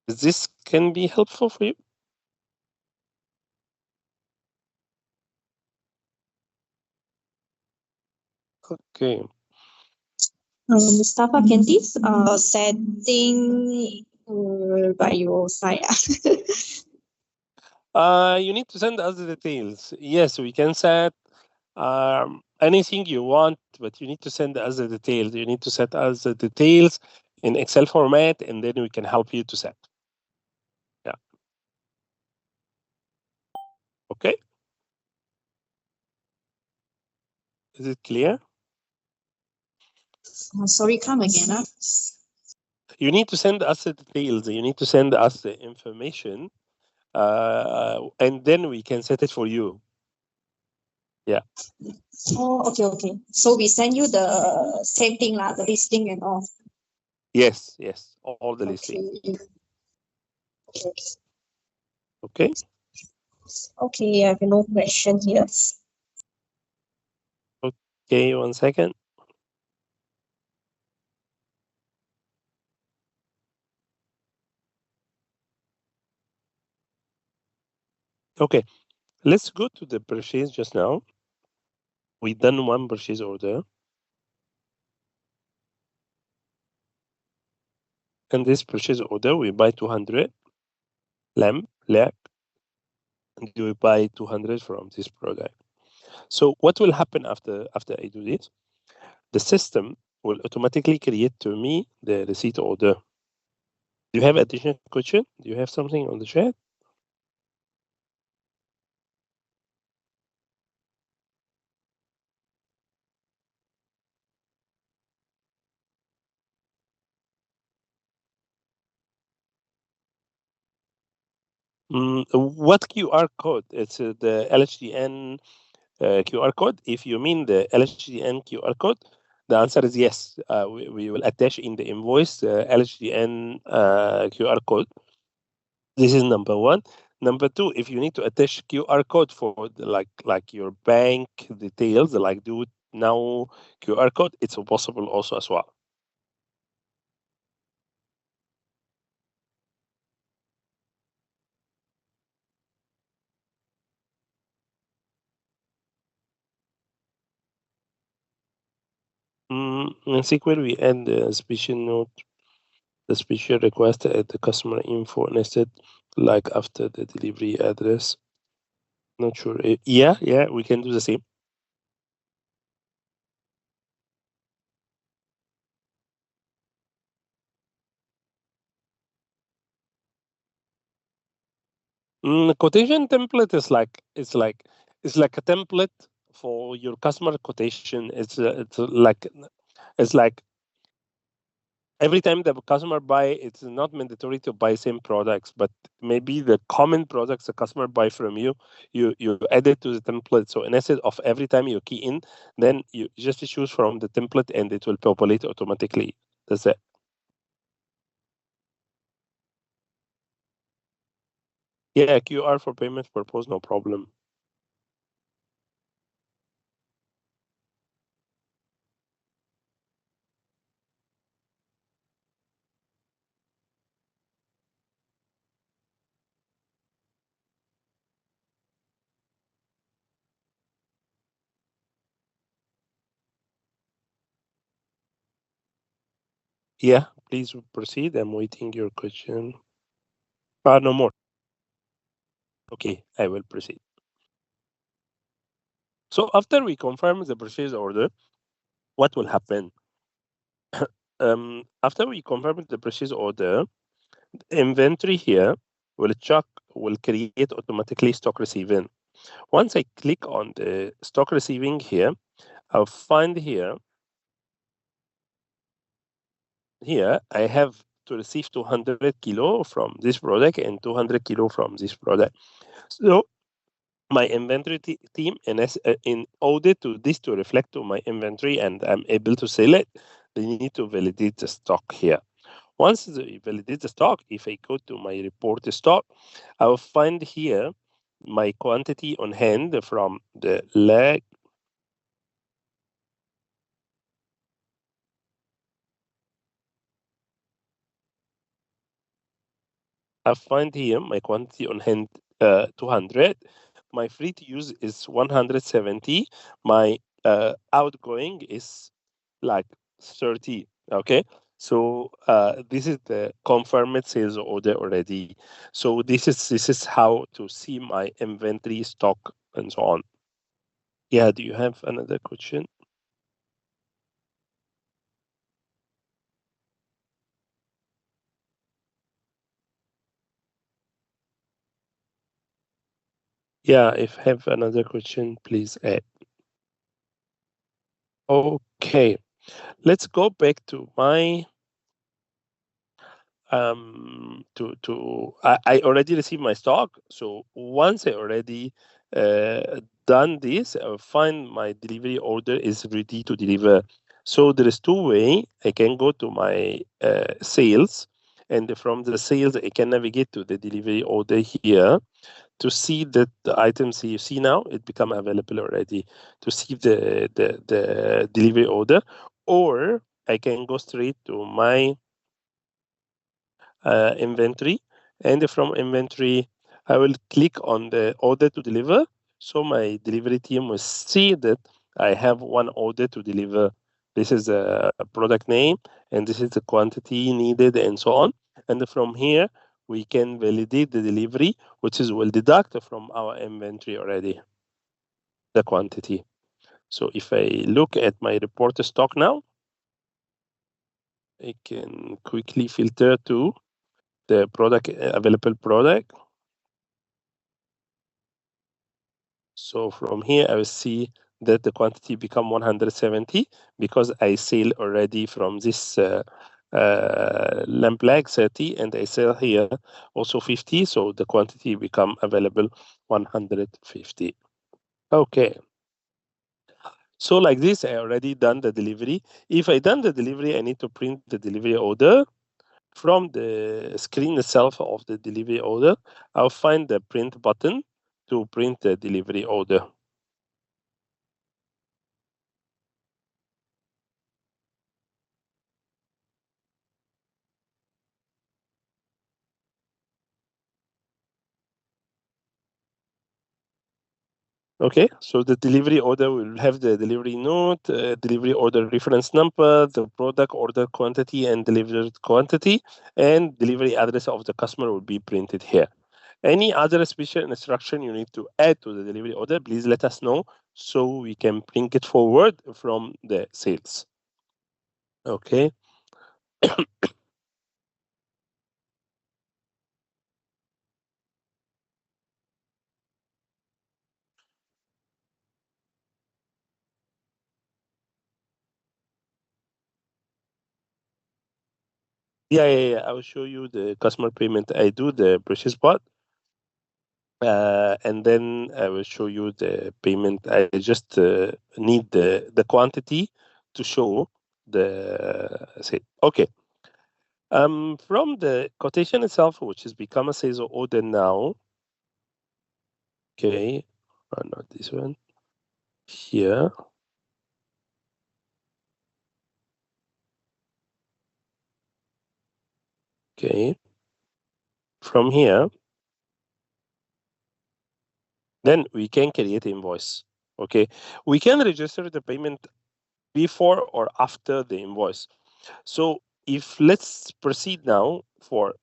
This can be helpful for you. Okay. Mustafa, can this setting by your side? You need to send us the details. Yes, we can set anything you want, but you need to send us the details. You need to set us the details in Excel format, and then we can help you to set. Yeah. Okay. Is it clear? Sorry, come again. You need to send us the details. You need to send us the information, and then we can set it for you. Yeah. Oh, okay. So we send you the same thing, the listing and all. Yes. All the listing. Okay. Okay, I have no question here. Okay, 1 second. Okay, let's go to the purchase just now. We done one purchase order. And this purchase order, we buy 200 lamp, lamp, and we buy 200 from this product. So what will happen after I do this? The system will automatically create to me the receipt order. Do you have additional question? Do you have something on the chat? What QR code? It's the LHDN QR code. If you mean the LHDN QR code, the answer is yes. We will attach in the invoice the LHDN QR code. This is number one. Number two, if you need to attach QR code for the, like your bank details, like do it now QR code, it's possible also as well. In SQL, we add the special note, the special request at the customer info nested like after the delivery address. Not sure. Yeah, we can do the same. Quotation template is like it's like a template for your customer quotation. It's like every time the customer buy, it's not mandatory to buy same products, but maybe the common products the customer buy from you, you add it to the template. So instead of every time you key in, then you just choose from the template and it will populate automatically. That's it. Yeah, QR for payment purpose, no problem. Yeah, please proceed. I'm waiting your question. No more. Okay, I will proceed. So after we confirm the purchase order, what will happen? After we confirm the purchase order, inventory here will create automatically stock receiving. Once I click on the stock receiving here, I'll find here I have to receive 200 kilo from this product and 200 kilo from this product. So my inventory team in order to this to reflect to my inventory and I'm able to sell it, they need to validate the stock here. Once they validate the stock, if I go to my report stock, I will find here my quantity on hand from the leg. I find here my quantity on hand 200. My free to use is 170. My outgoing is like 30. Okay. So this is the confirmed sales order already. So this is how to see my inventory stock and so on. Yeah, do you have another question? Yeah, if have another question, please add. Okay, let's go back to my I already received my stock. So once I already done this, I'll find my delivery order is ready to deliver. So there is two way I can go to my sales, and from the sales I can navigate to the delivery order here to see that the items you see now it become available already to see the delivery order, or I can go straight to my inventory, and from inventory I will click on the order to deliver, so my delivery team will see that I have one order to deliver. This is a product name and this is the quantity needed and so on, and from here we can validate the delivery, which is will deduct from our inventory already the quantity. So if I look at my report stock now, I can quickly filter to the product available product. So from here, I will see that the quantity become 170 because I sell already from this lamp lag 30 and I sell here also 50. So the quantity become available 150. Okay. So like this, I already done the delivery. If I done the delivery, I need to print the delivery order. From the screen itself of the delivery order, I'll find the print button to print the delivery order. Okay, so the delivery order will have the delivery note, delivery order reference number, the product order quantity and delivered quantity, and delivery address of the customer will be printed here. Any other special instruction you need to add to the delivery order, please let us know so we can bring it forward from the sales. Okay. Yeah. I will show you the customer payment. I do the purchase part, and then I will show you the payment. I just need the quantity to show the sale. Okay. From the quotation itself, which has become a sales order now. Okay, not this one. Here. Okay. From here, then we can create invoice. Okay. We can register the payment before or after the invoice. So if let's proceed now for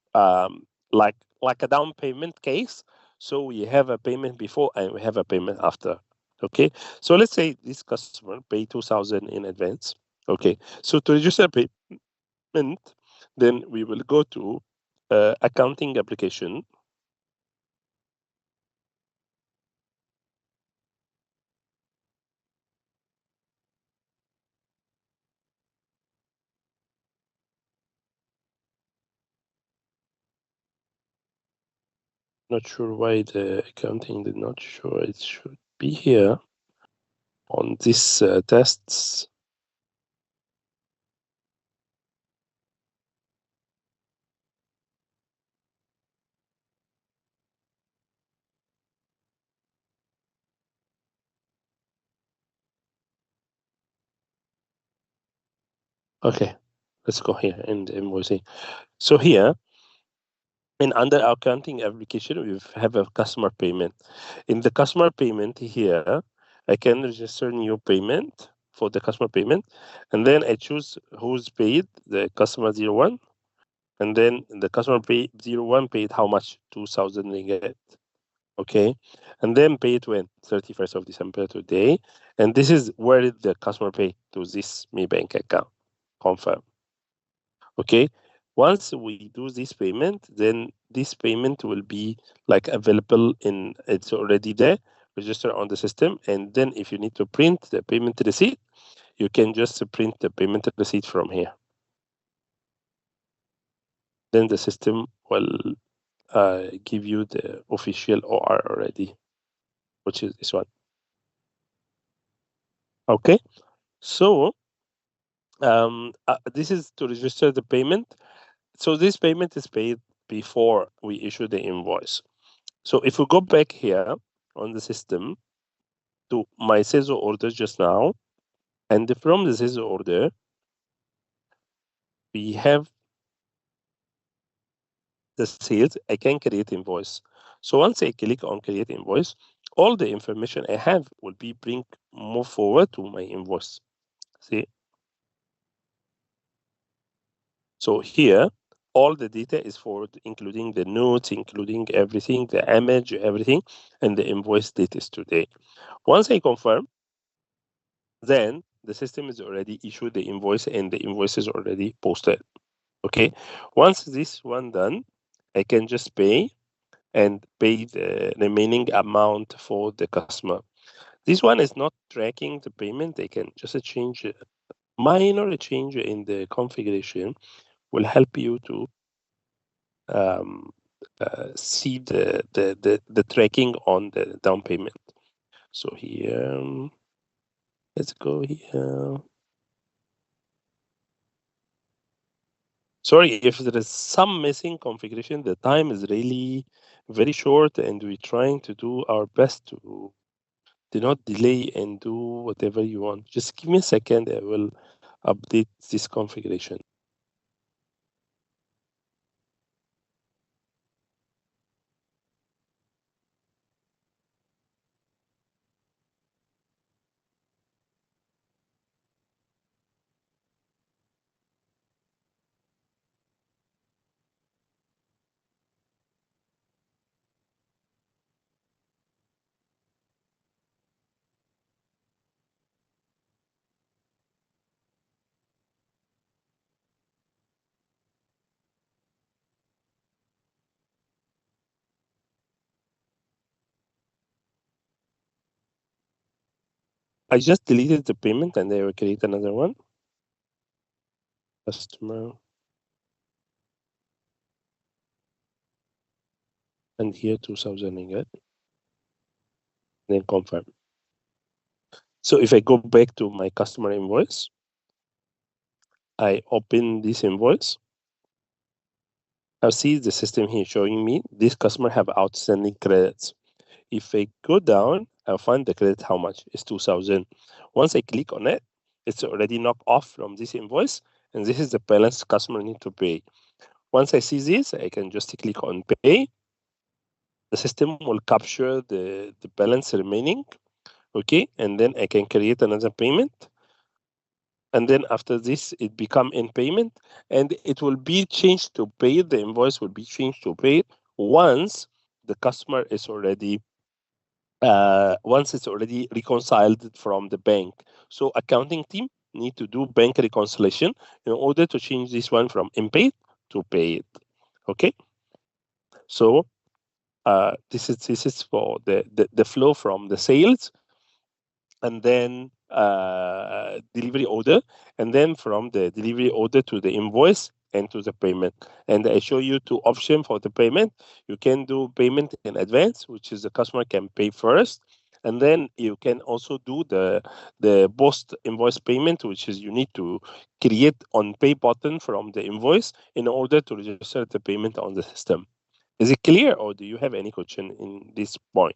like a down payment case. So we have a payment before and we have a payment after. Okay. So let's say this customer pay 2,000 in advance. Okay. So to register payment, then we will go to accounting application. Not sure why the accounting did not show. It should be here on this tests. Okay, let's go here and invoicing. So here, and under our accounting application, we have a customer payment. In the customer payment here, I can register new payment for the customer payment, and then I choose who's paid, the customer 01, and then the customer pay 01 paid how much? 2,000 ringgit. Okay, and then pay it when 31st of December today, and this is where the customer pay to this Maybank account. Confirm. Okay, once we do this payment, then this payment will be like available in, it's already there, register on the system, and then if you need to print the payment receipt, you can just print the payment receipt from here. Then the system will give you the official OR already, which is this one. Okay, so this is to register the payment. So this payment is paid before we issue the invoice. So if we go back here on the system to my sales order just now, and from the sales order, we have the sales, I can create invoice. So once I click on create invoice, all the information I have will be move forward to my invoice. See? So here, all the data is forward, including the notes, including everything, the image, everything, and the invoice date is today. Once I confirm, then the system is already issued the invoice and the invoice is already posted. Okay. Once this one done, I can just pay and pay the remaining amount for the customer. This one is not tracking the payment. I can just change minor change in the configuration will help you to um, see the tracking on the down payment. So here, let's go here. Sorry if there is some missing configuration. The time is really very short, and we're trying to do our best to do not delay and do whatever you want. Just give me a second. I will update this configuration. I just deleted the payment and I will create another one. Customer. And here 2000 again. Then confirm. So if I go back to my customer invoice, I open this invoice. I see the system here showing me this customer have outstanding credits. If I go down, I'll find the credit how much is 2000. Once I click on it, it's already knocked off from this invoice, and this is the balance customer need to pay. Once I see this, I can just click on pay. The system will capture the balance remaining, okay, and then I can create another payment. And then after this, it become in payment, and it will be changed to paid. The invoice will be changed to paid once the customer is already once it's already reconciled from the bank. So accounting team need to do bank reconciliation in order to change this one from unpaid to paid. Okay, so this is for the flow from the sales, and then delivery order, and then from the delivery order to the invoice and to the payment. And I show you two options for the payment. You can do payment in advance, which is the customer can pay first, and then you can also do the post invoice payment, which is you need to create on pay button from the invoice in order to register the payment on the system. Is it clear, or do you have any question in this point?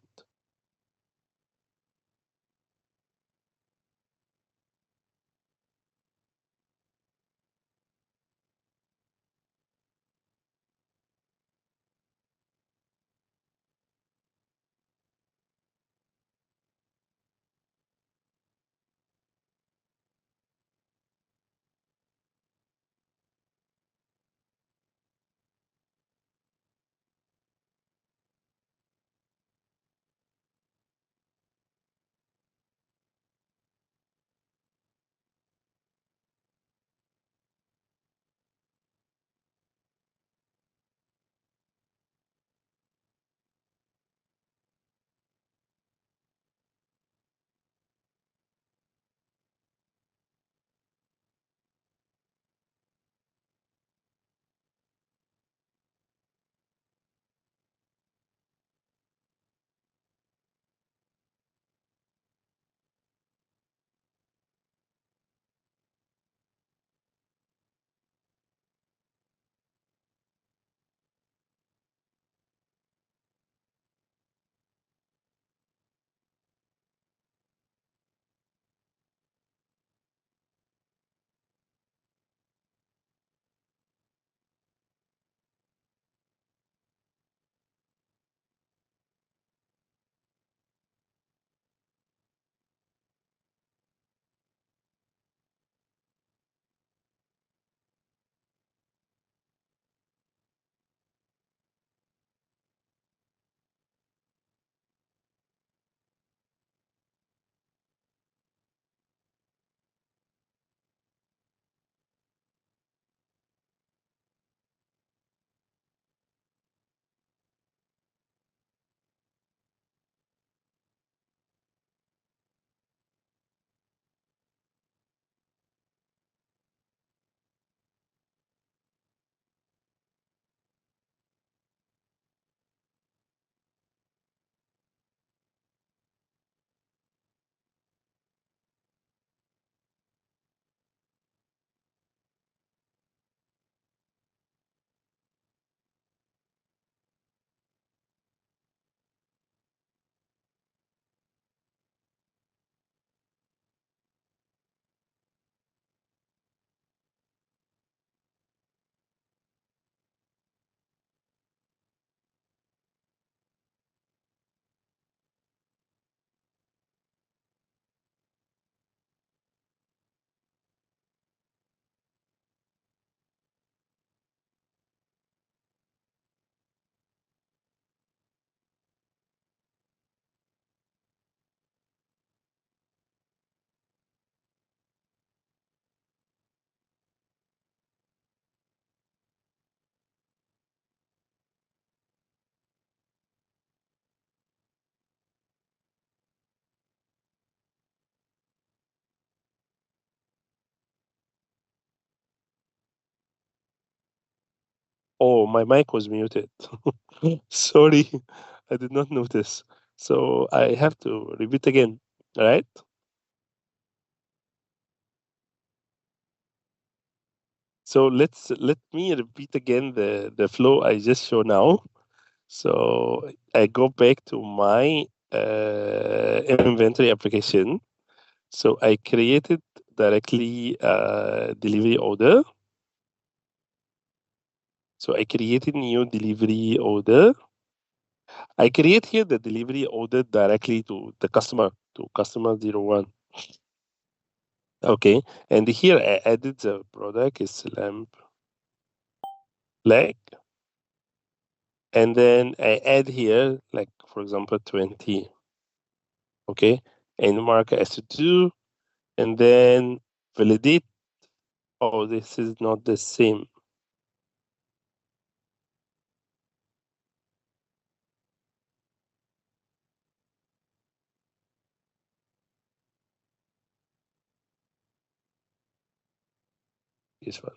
Oh, my mic was muted. Sorry, I did not notice. So I have to repeat again, right? So let me repeat again the flow I just show now. So I go back to my inventory application. So I created directly delivery order. So I created new delivery order. I create here the delivery order directly to the customer, to customer 01. Okay, and here I added the product is lamp leg, and then I add here, like for example, 20. Okay, and mark as to do, and then validate. Oh, this is not the same. This one.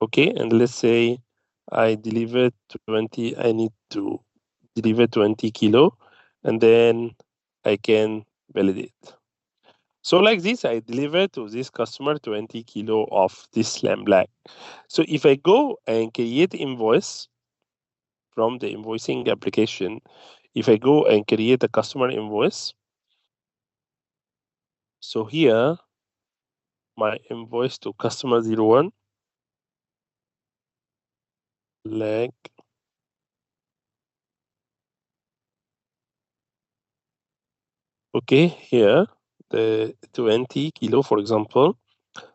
Okay, and let's say I deliver 20. I need to deliver 20 kilo, and then I can validate. So like this, I deliver to this customer 20 kilo of this lamb black. So if I go and create invoice from the invoicing application, if I go and create a customer invoice, so here my invoice to customer 01 leg. Okay, here the 20 kilo, for example.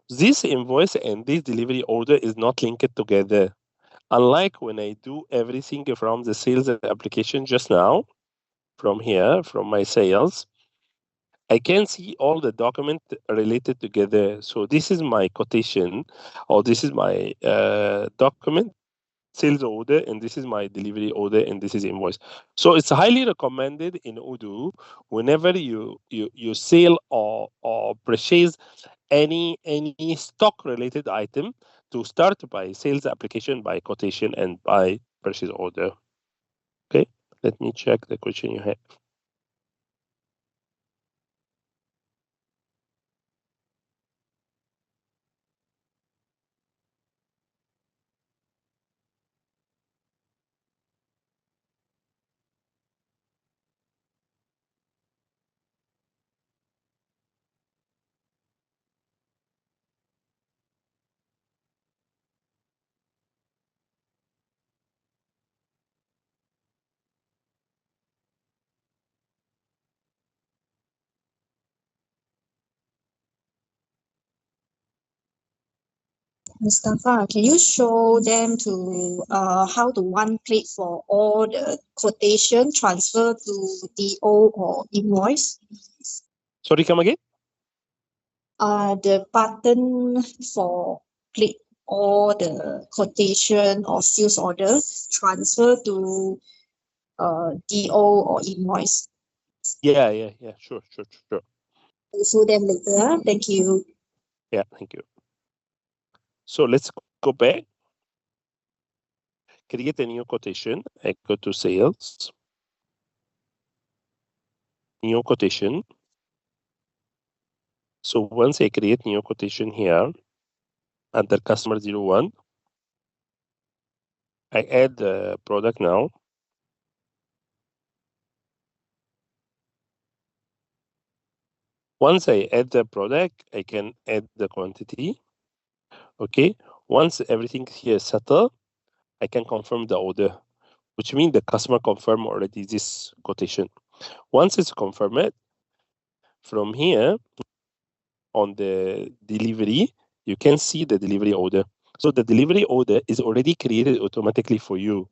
This invoice and this delivery order is not linked together. Unlike when I do everything from the sales application just now, from here, from my sales, I can see all the document related together. So this is my quotation, or this is my document, sales order, and this is my delivery order, and this is invoice. So it's highly recommended in Odoo whenever you sell or purchase any stock related item to start by sales application, by quotation, and by purchase order. Okay, let me check the question you have. Mustafa, can you show them to how to one click for all the quotation transfer to DO or invoice? Sorry, come again. The button for click all the quotation or sales orders transfer to DO or invoice. Yeah, sure. We'll show them later. Thank you. Yeah, thank you. So let's go back, create a new quotation. I go to sales, new quotation. So once I create new quotation here under customer 01, I add the product now. Once I add the product, I can add the quantity. Okay. Once everything here is settled, I can confirm the order, which means the customer confirmed already this quotation. Once it's confirmed, from here on the delivery, you can see the delivery order. So the delivery order is already created automatically for you.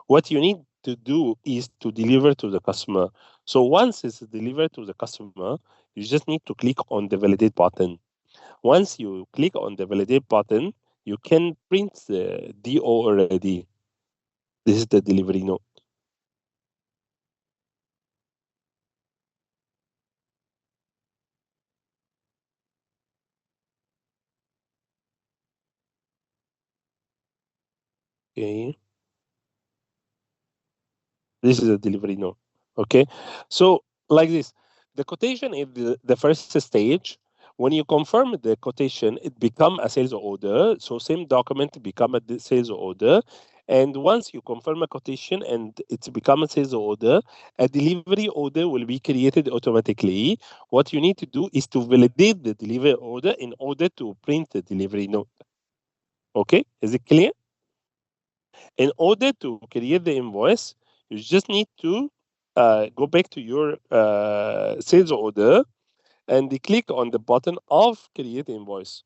What you need to do is to deliver to the customer. So once it's delivered to the customer, you just need to click on the validate button. Once you click on the validate button, you can print the DO already. This is the delivery note. Okay. This is a delivery note. Okay. So like this, the quotation is the first stage. When you confirm the quotation, it become a sales order. So same document become a sales order. And once you confirm a quotation and it's become a sales order, a delivery order will be created automatically. What you need to do is to validate the delivery order in order to print the delivery note. Okay, is it clear? In order to create the invoice, you just need to go back to your sales order and click on the button of create invoice.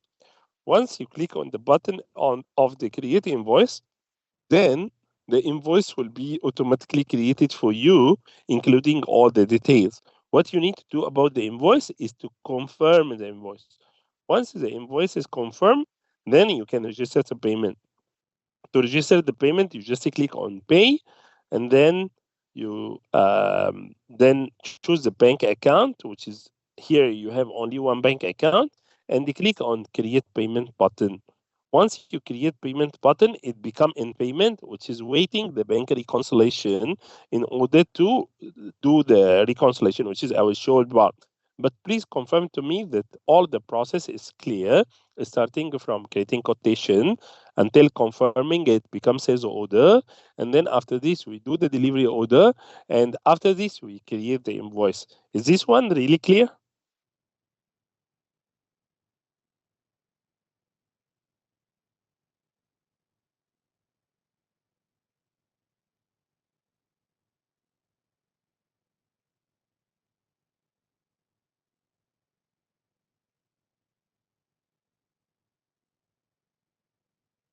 Once you click on the button of the create invoice, then the invoice will be automatically created for you, including all the details. What you need to do about the invoice is to confirm the invoice. Once the invoice is confirmed, then you can register the payment. To register the payment, you just click on pay, and then you then choose the bank account, which is here you have only one bank account, and you click on create payment button. Once you create payment button, it become in payment, which is waiting the bank reconciliation in order to do the reconciliation, which is I will show about. But please confirm to me that all the process is clear, starting from creating quotation until confirming it becomes sales order. And then after this, we do the delivery order. And after this, we create the invoice. Is this one really clear?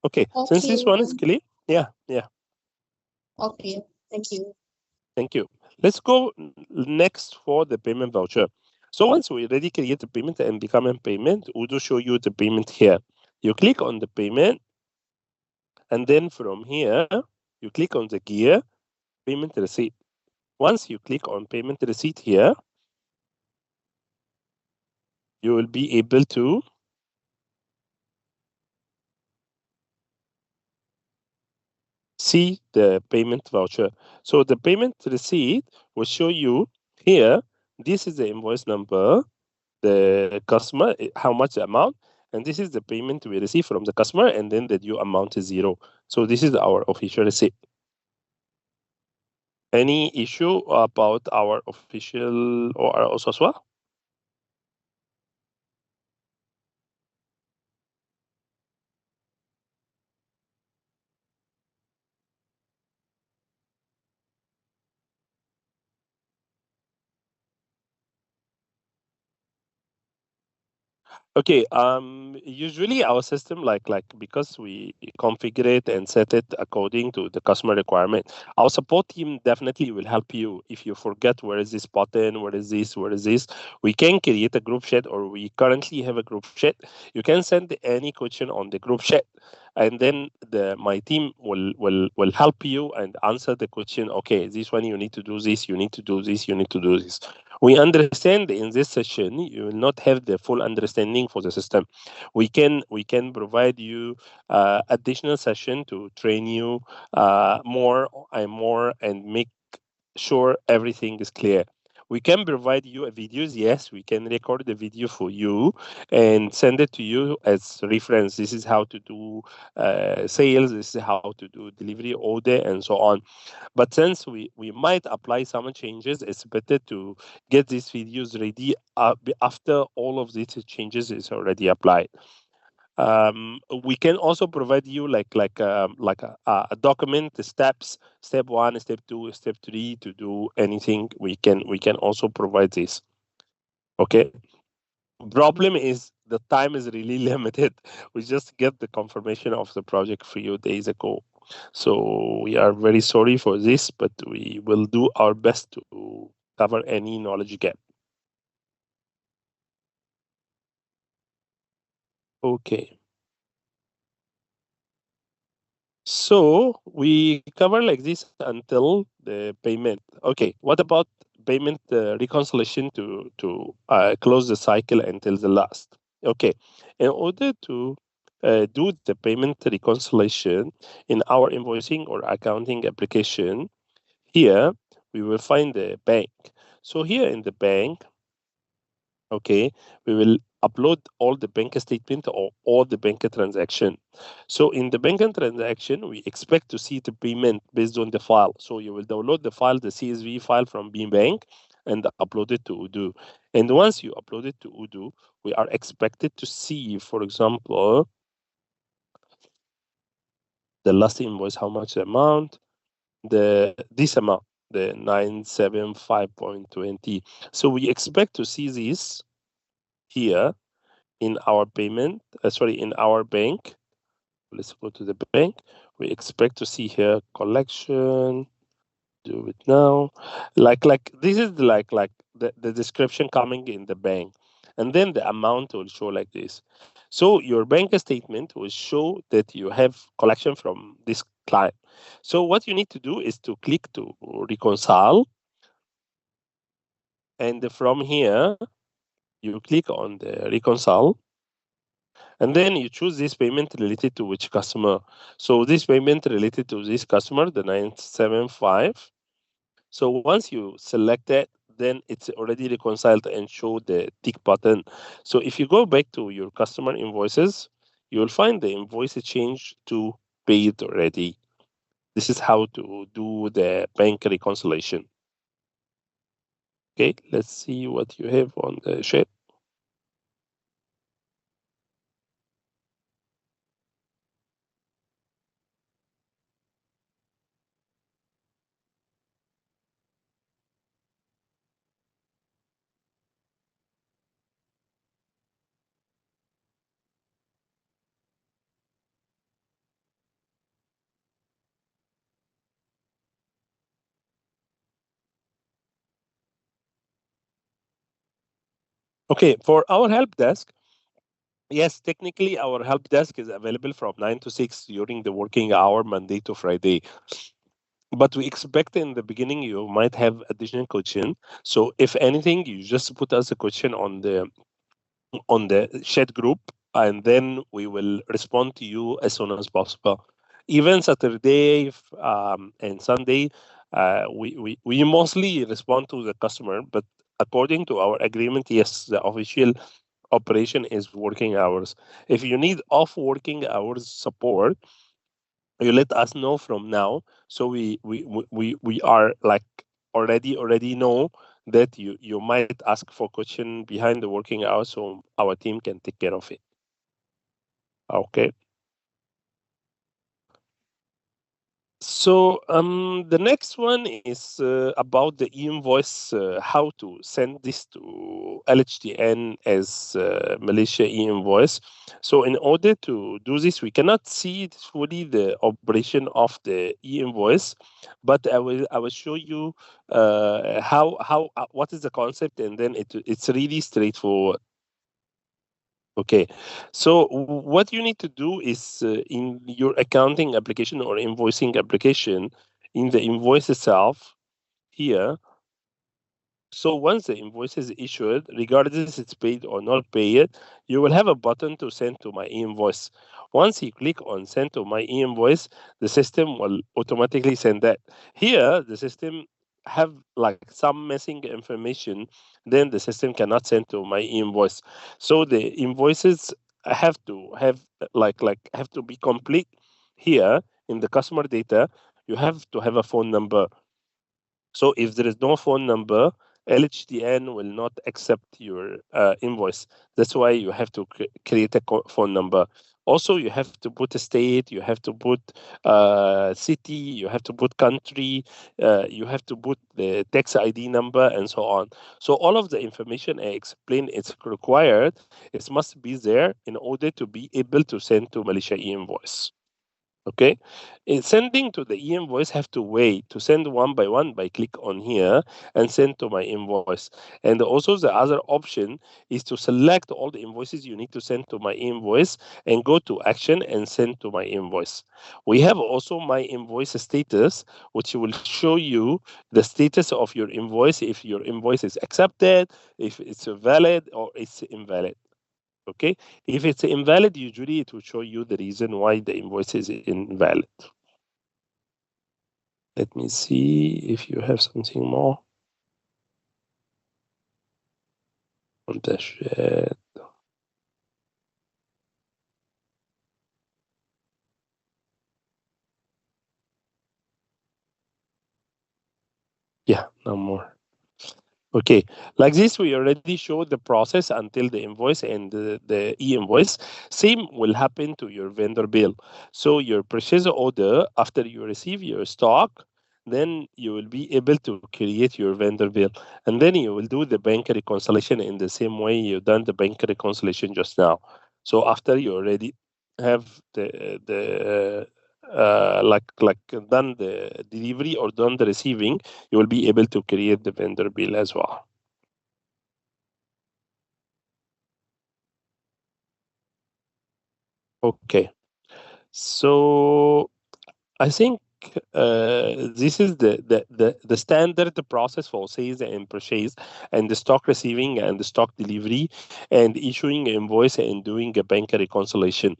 Okay, since this one is Okay. clear, yeah, Okay. Thank you. thank you. Let's go next for the payment voucher. So once we already create the payment and become a payment, Udo show you the payment here. You click on the payment, and then from here, you click on the gear, payment receipt. Once you click on payment receipt here, you will be able to see the payment voucher. So the payment receipt will show you here, this is the invoice number, the customer, how much the amount, and this is the payment we receive from the customer, and then the due amount is 0. So this is our official receipt. Any issue about our official or also as well? Okay. Usually our system, like because we configure it and set it according to the customer requirement, our support team definitely will help you. If you forget where is this button, where is this, where is this, we can create a group chat, or we currently have a group chat. You can send any question on the group chat, and then my team will help you and answer the question. Okay, this one you need to do this, you need to do this, you need to do this. We understand in this session you will not have the full understanding for the system. We can provide you additional session to train you more and more and make sure everything is clear. We can provide you a videos. Yes, we can record the video for you and send it to you as reference. This is how to do sales. This is how to do delivery order and so on. But since we might apply some changes, it's better to get these videos ready after all of these changes is already applied. We can also provide you like a document, the steps, step 1, step 2, step 3 to do anything. We can also provide this. Okay. Problem is the time is really limited. We just get the confirmation of the project a few days ago. So we are very sorry for this, but we will do our best to cover any knowledge gap. Okay. So we cover like this until the payment. Okay. What about payment reconciliation to close the cycle until the last? Okay. In order to do the payment reconciliation in our invoicing or accounting application, here we will find the bank. So here in the bank, okay, we will upload all the bank statement or all the bank transaction. So in the bank transaction, we expect to see the payment based on the file. So you will download the file, the CSV file from Beam Bank, and upload it to Odoo. And once you upload it to Odoo, we are expected to see, for example, the last invoice, how much amount, this amount, the 975.20. So we expect to see this here in our payment, in our bank. Let's go to the bank. We expect to see here collection. Do it now. Like this is like the description coming in the bank, and then the amount will show like this. So your bank statement will show that you have collection from this client. So what you need to do is to click to reconcile, and from here you click on the reconcile, and then you choose this payment related to which customer. So this payment related to this customer, the 975. So once you select that, then it's already reconciled and show the tick button. So if you go back to your customer invoices, you will find the invoice changed to paid already. This is how to do the bank reconciliation. Okay, let's see what you have on the sheet. Okay, for our help desk, yes, technically our help desk is available from 9 to 6 during the working hour, Monday to Friday. But we expect in the beginning you might have additional question. So if anything, you just put us a question on the chat group, and then we will respond to you as soon as possible. Even Saturday and Sunday, we mostly respond to the customer, but according to our agreement, yes, the official operation is working hours. If you need off working hours support, you let us know from now, so we are like already know that you might ask for question behind the working hours, so our team can take care of it. Okay. So the next one is about the e-invoice, how to send this to LHTN as Malaysia e-invoice. So in order to do this, we cannot see fully the operation of the e-invoice, but I will show you how what is the concept, and then it's really straightforward. Okay, so what you need to do is in your accounting application or invoicing application, in the invoice itself here. So once the invoice is issued, regardless it's paid or not paid, you will have a button to send to my invoice. Once you click on send to my invoice, the system will automatically send that. Here, the system have like some missing information, then the system cannot send to my invoice. So the invoices have to have have to be complete. Here in the customer data, you have to have a phone number. So if there is no phone number, LHDN will not accept your invoice. That's why you have to create a phone number. Also, you have to put a state, you have to put city, you have to put country, you have to put the tax ID number, and so on. So all of the information I explained is required. It must be there in order to be able to send to Malaysia e-invoice. Okay, in sending to the e-invoice, have to wait to send one by click on here and send to my invoice. And also the other option is to select all the invoices you need to send to my invoice and go to action and send to my invoice. We have also my invoice status, which will show you the status of your invoice, if your invoice is accepted, if it's valid or it's invalid. Okay, if it's invalid, usually it will show you the reason why the invoice is invalid. Let me see if you have something more on the chat. Yeah, no more. Okay, like this, we already showed the process until the invoice and the e-invoice. Same will happen to your vendor bill. So your purchase order, after you receive your stock, then you will be able to create your vendor bill. And then you will do the bank reconciliation in the same way you done the bank reconciliation just now. So after you already have like done the delivery or done the receiving, you will be able to create the vendor bill as well. Okay, so I think this is the standard process for sales and purchase and the stock receiving and the stock delivery and issuing an invoice and doing a bank reconciliation.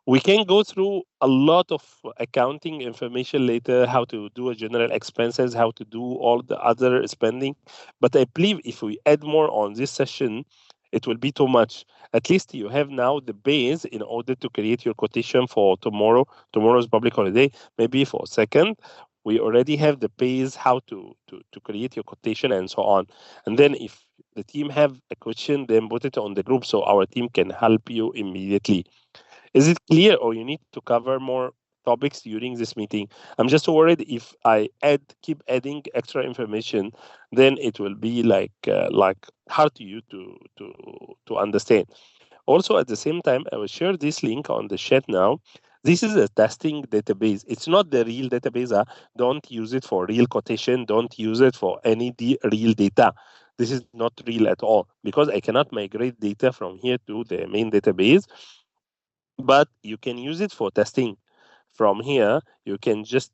We can go through a lot of accounting information later, how to do a general expenses, how to do all the other spending. But I believe if we add more on this session, it will be too much. At least you have now the base in order to create your quotation for tomorrow. Tomorrow's public holiday. Maybe for second, we already have the base how to create your quotation and so on. And then if the team have a question, then put it on the group so our team can help you immediately. Is it clear or you need to cover more topics during this meeting? I'm just worried if I keep adding extra information, then it will be like hard to you to understand. Also, at the same time, I will share this link on the chat now. This is a testing database. It's not the real database. Don't use it for real quotation. Don't use it for any real data. This is not real at all because I cannot migrate data from here to the main database, but you can use it for testing. From here you can just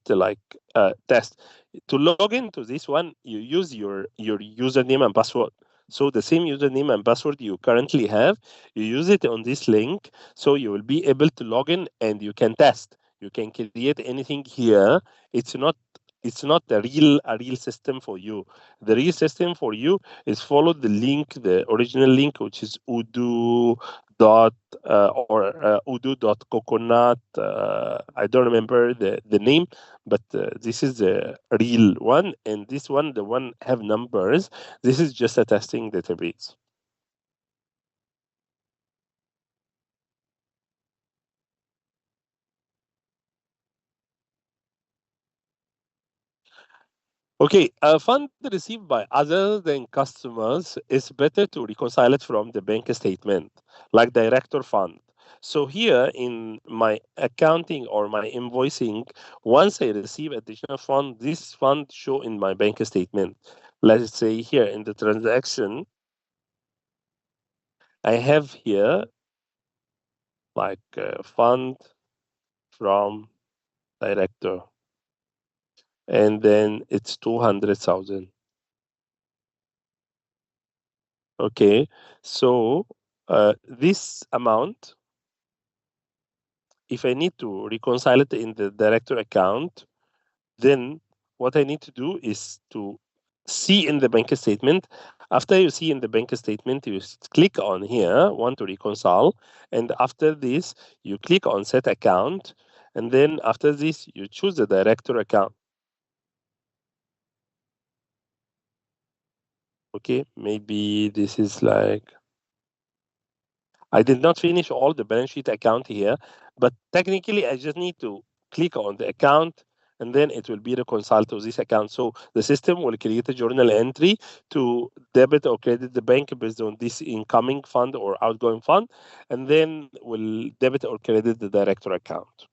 test. To log into this one, you use your username and password. So the same username and password you currently have, you use it on this link, so you will be able to log in and you can test. You can create anything here. It's not a real system for you. The real system for you is follow the link, the original link, which is Odoo dot or Odoo.coconut. I don't remember the name, but this is the real one, and this one, the one have numbers. This is just a testing database. Okay, a fund received by other than customers is better to reconcile it from the bank statement, like director fund. So here in my accounting or my invoicing, once I receive additional fund, this fund show in my bank statement. Let's say here in the transaction, I have here fund from director, and then it's 200,000. Okay, so this amount, if I need to reconcile it in the director account, then what I need to do is to see in the bank statement. After you see in the bank statement, you click on here, want to reconcile. And after this, you click on set account. And then after this, you choose the director account. Okay, maybe this is like, I did not finish all the balance sheet account here, but technically I just need to click on the account and then it will be reconciled to this account. So the system will create a journal entry to debit or credit the bank based on this incoming fund or outgoing fund, and then will debit or credit the director account.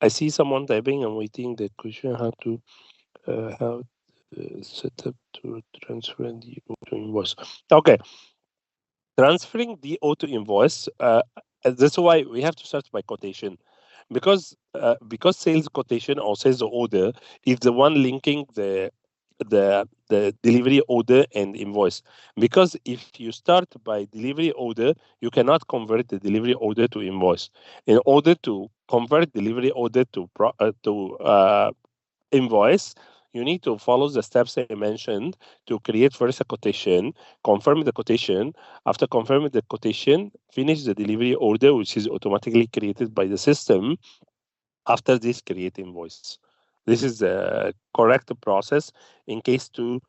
I see someone typing. I'm waiting the question how to set up to transfer the auto invoice. Okay, transferring the auto invoice. That's why we have to start by quotation, because sales quotation or sales order is the one linking the delivery order and invoice. Because if you start by delivery order, you cannot convert the delivery order to invoice. In order to convert delivery order to invoice, you need to follow the steps I mentioned to create first a quotation, confirm the quotation. After confirming the quotation, finish the delivery order, which is automatically created by the system. After this, create invoice. This is the correct process in case to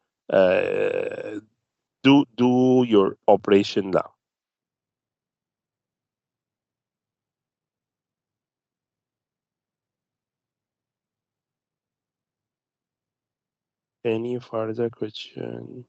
do your operation now. Any further question?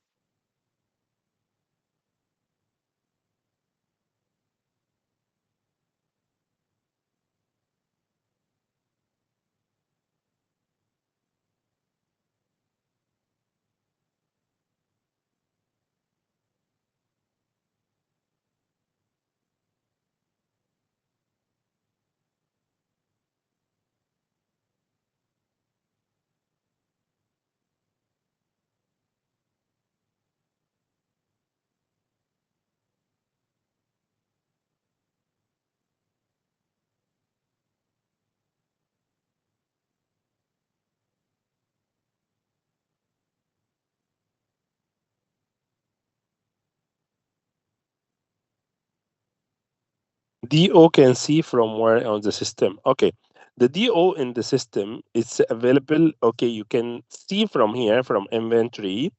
DO can see from where on the system. Okay. The DO in the system is available. Okay, you can see from here, from inventory,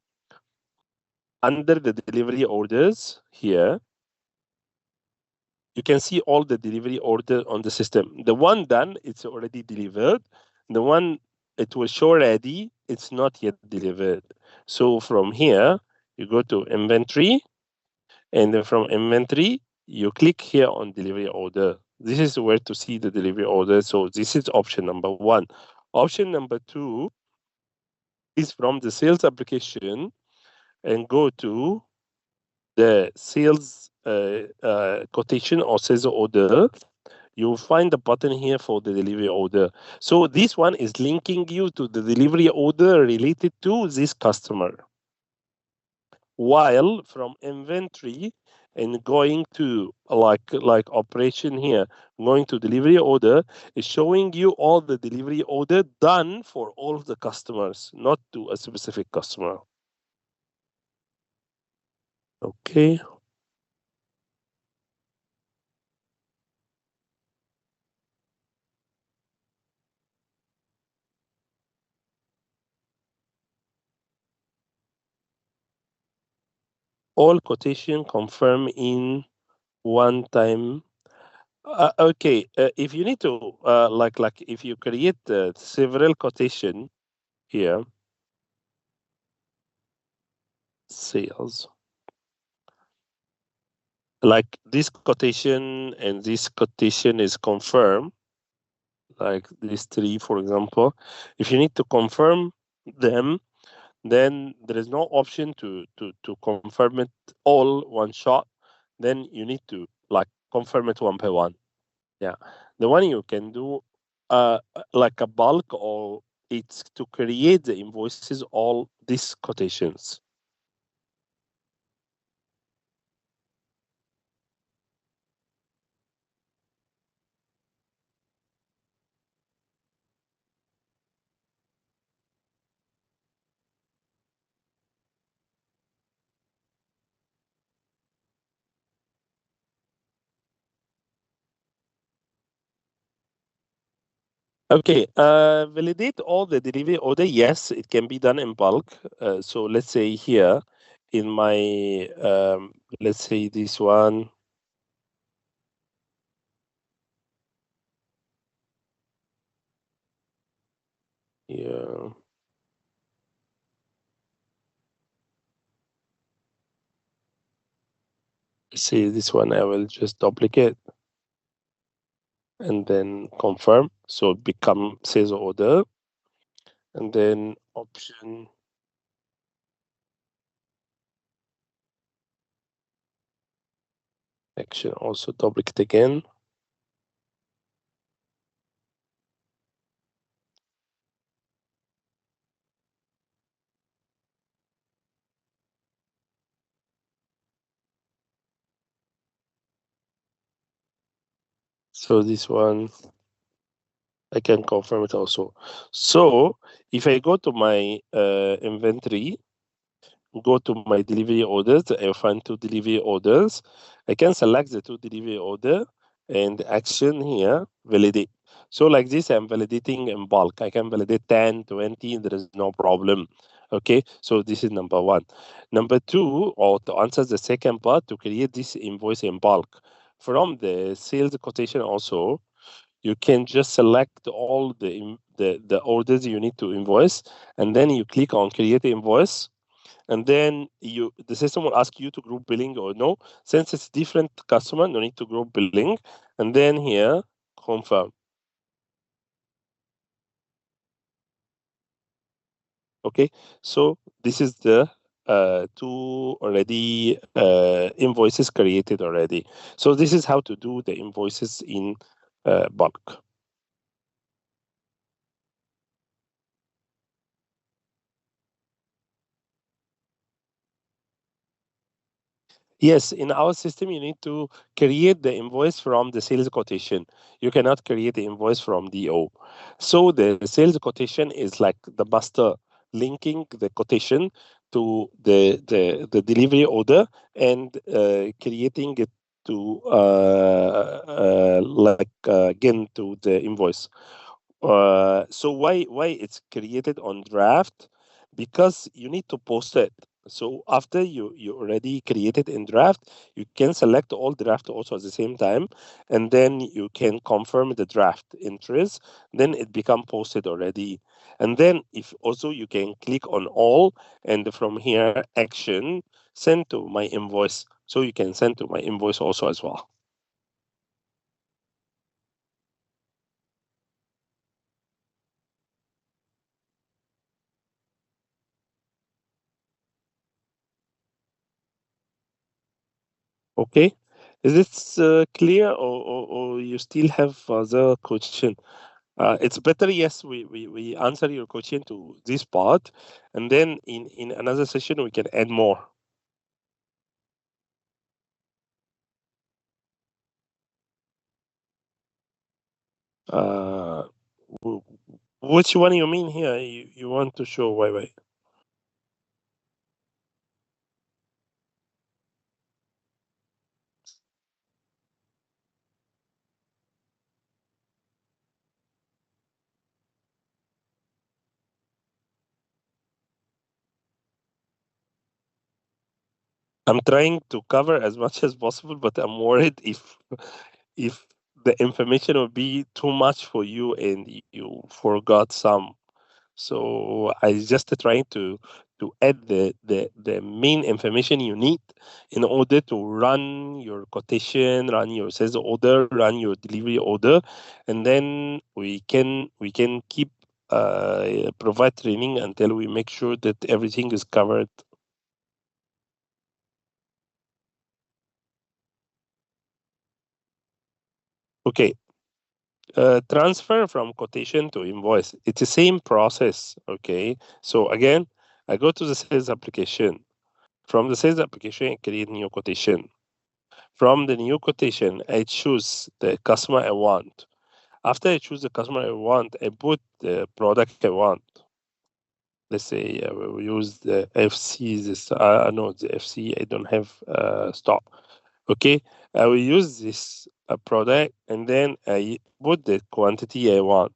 under the delivery orders here. You can see all the delivery order on the system. The one done, it's already delivered. The one it will show ready, it's not yet delivered. So from here, you go to inventory, and then from inventory, you click here on delivery order. This is where to see the delivery order. So this is option number one. Option number two is from the sales application and go to the sales quotation or sales order. You'll find the button here for the delivery order. So this one is linking you to the delivery order related to this customer. While from inventory and going to like operation here, going to delivery order is showing you all the delivery order done for all of the customers, not to a specific customer. Okay. All quotation confirm in one time. Okay, if you need to like if you create several quotation here, sales, like this quotation and this quotation is confirmed, like these three, for example. If you need to confirm them, then there is no option to confirm it all one shot. Then you need to like confirm it one by one. Yeah, the one you can do like a bulk, or it's to create the invoices all these quotations. Okay, validate all the delivery order. Yes, it can be done in bulk. So let's say here in my let's say this one. Yeah. See this one, I will just duplicate. and then confirm. So it become sales order, and then option action, also double click again. So this one, I can confirm it also. So if I go to my inventory, go to my delivery orders, I find 2 delivery orders. I can select the 2 delivery order and action here, validate. So like this, I'm validating in bulk. I can validate 10, 20, there is no problem. Okay, so this is number one. Number two, or to answer the second part, to create this invoice in bulk. From the sales quotation also, you can just select all the orders you need to invoice, and then you click on create invoice, and then the system will ask you to group billing or no. Since it's different customer, no need to group billing, and then here confirm. Okay, so this is the two already invoices created already. So this is how to do the invoices in bulk. Yes, in our system, you need to create the invoice from the sales quotation. You cannot create the invoice from DO. So the sales quotation is like the master linking the quotation to the delivery order and creating it to again to the invoice. So why it's created on draft? Because you need to post it. So after you already created in draft, you can select all draft also at the same time, and then you can confirm the draft entries. Then it become posted already, and then if also you can click on all, and from here action send to my invoice. So you can send to my invoice also as well. Okay, is it clear, or you still have other question? It's better, yes, we answer your question to this part, and then in another session we can add more. Uh, w- which one you mean here? You want to show why? I'm trying to cover as much as possible, but I'm worried if the information will be too much for you and you forgot some. So I just trying to add the main information you need in order to run your quotation, run your sales order, run your delivery order, and then we can keep provide training until we make sure that everything is covered. Okay. Transfer from quotation to invoice. It's the same process. Okay. So again, I go to the sales application. From the sales application, I create new quotation. From the new quotation, I choose the customer I want. After I choose the customer I want, I put the product I want. Let's say I will use the FC. This no, the FC I don't have stock. Okay, I will use this product, and then I put the quantity I want.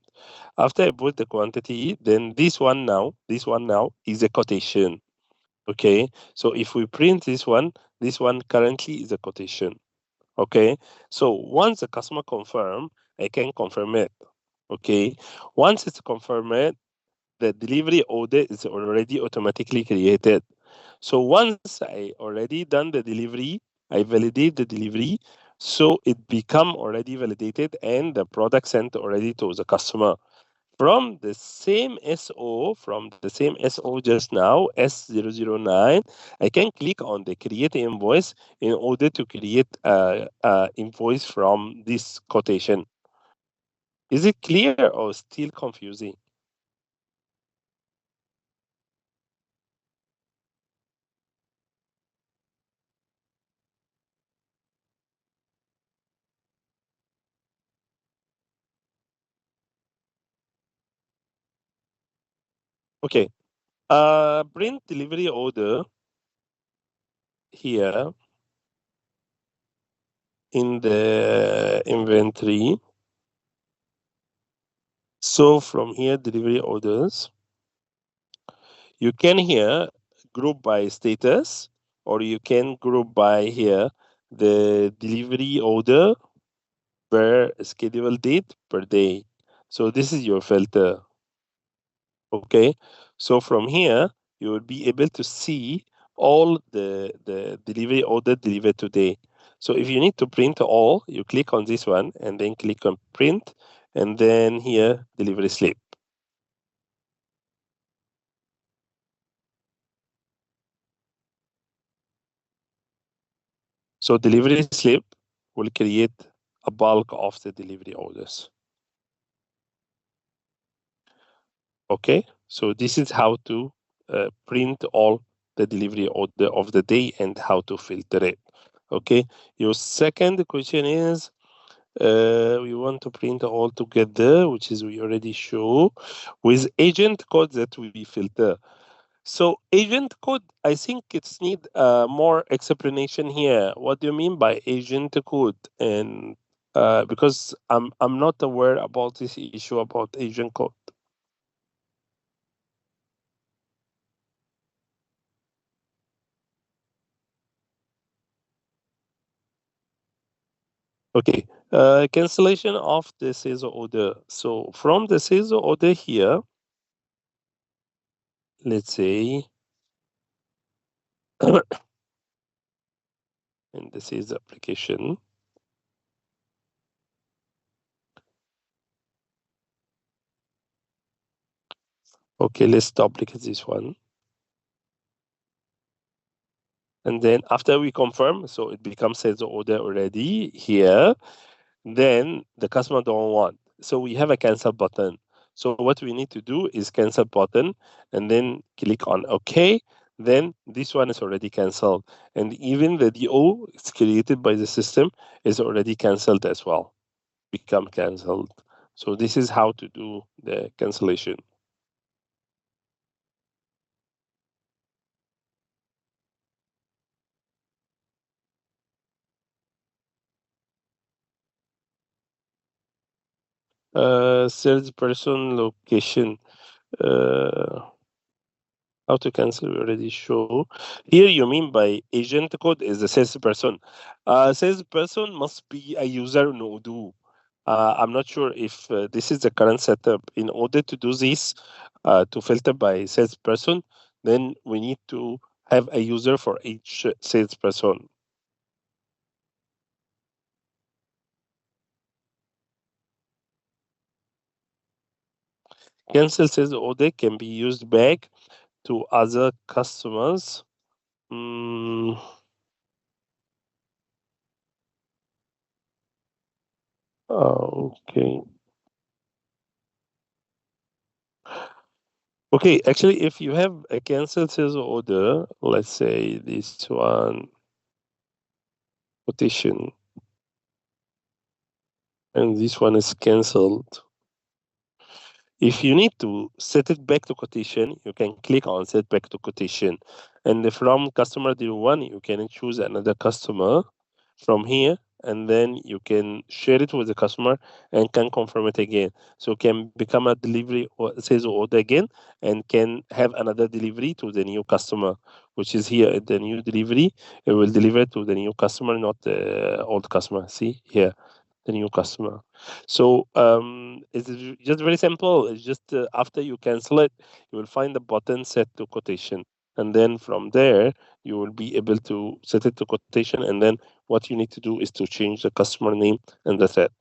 After I put the quantity, then this one now is a quotation. Okay, so if we print this one currently is a quotation. Okay, so once the customer confirm, I can confirm it. Okay, once it's confirmed, the delivery order is already automatically created. So once I already done the delivery, I validate the delivery. So once the customer confirm, I can confirm it. Okay, once it's confirmed, the delivery order is already automatically created. So once I already done the delivery, I validate the delivery. So once the customer confirm, I can confirm it. Okay, once So it become already validated and the product sent already to the customer. From the same SO just now, S009, I can click on the create invoice in order to create a invoice from this quotation. Is it clear or still confusing? Okay. Print delivery order here in the inventory. So from here, delivery orders, you can here group by status, or you can group by here the delivery order per schedule date per day. So this is your filter. Okay. So from here, you will be able to see all the delivery order delivered today. So if you need to print all, you click on this one and then click on print, and then here delivery slip. So delivery slip will create a bulk of the delivery orders. Okay, so this is how to print all the delivery order of the day and how to filter it. Okay, your second question is we want to print all together, which is we already show with agent code that we filter. So agent code, I think it's need more explanation here. What do you mean by agent code? And because I'm not aware about this issue about agent code. Okay, cancellation of the sales order. So from the sales order here, let's say, and this is the application. Okay, let's duplicate this one. And then after we confirm, so it becomes sales order already here, then the customer don't want. So we have a cancel button. So what we need to do is cancel button and then click on OK. Then this one is already canceled. And even the DO is created by the system is already canceled as well, become canceled. So this is how to do the cancellation. Salesperson location. How to cancel we already show. Here you mean by agent code is the salesperson. Salesperson must be a user in Odoo. I'm not sure if this is the current setup. In order to do this, to filter by salesperson, then we need to have a user for each salesperson. Cancel sales order can be used back to other customers. Mm, okay. Okay, actually, if you have a cancelled sales order, let's say this one quotation, and this one is cancelled. If you need to set it back to quotation, you can click on set back to quotation. And from customer 01, you can choose another customer from here, and then you can share it with the customer and can confirm it again. So can become a delivery or sales order again and can have another delivery to the new customer, which is here at the new delivery. It will deliver to the new customer, not the old customer. See here, the new customer. So it's just very simple. It's just after you cancel it, you will find the button set to quotation. And then from there, you will be able to set it to quotation. And then what you need to do is to change the customer name and that's it.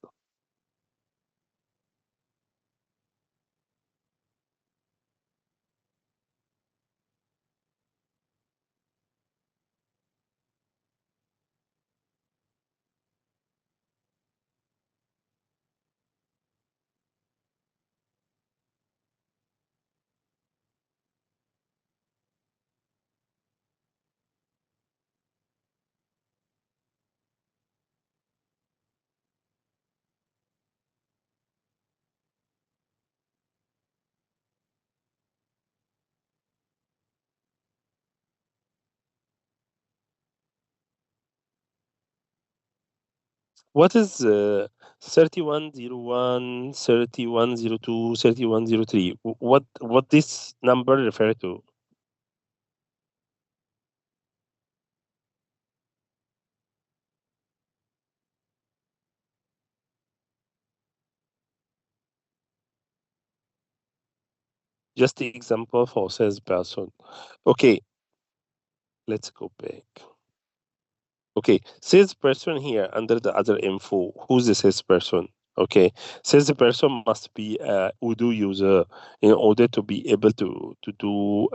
What is 3101, 3102, 3103? What this number refer to? Just the example for salesperson. Okay, let's go back. Okay, salesperson here under the other info. Who's the salesperson? Okay, salesperson must be a Odoo user in order to be able to do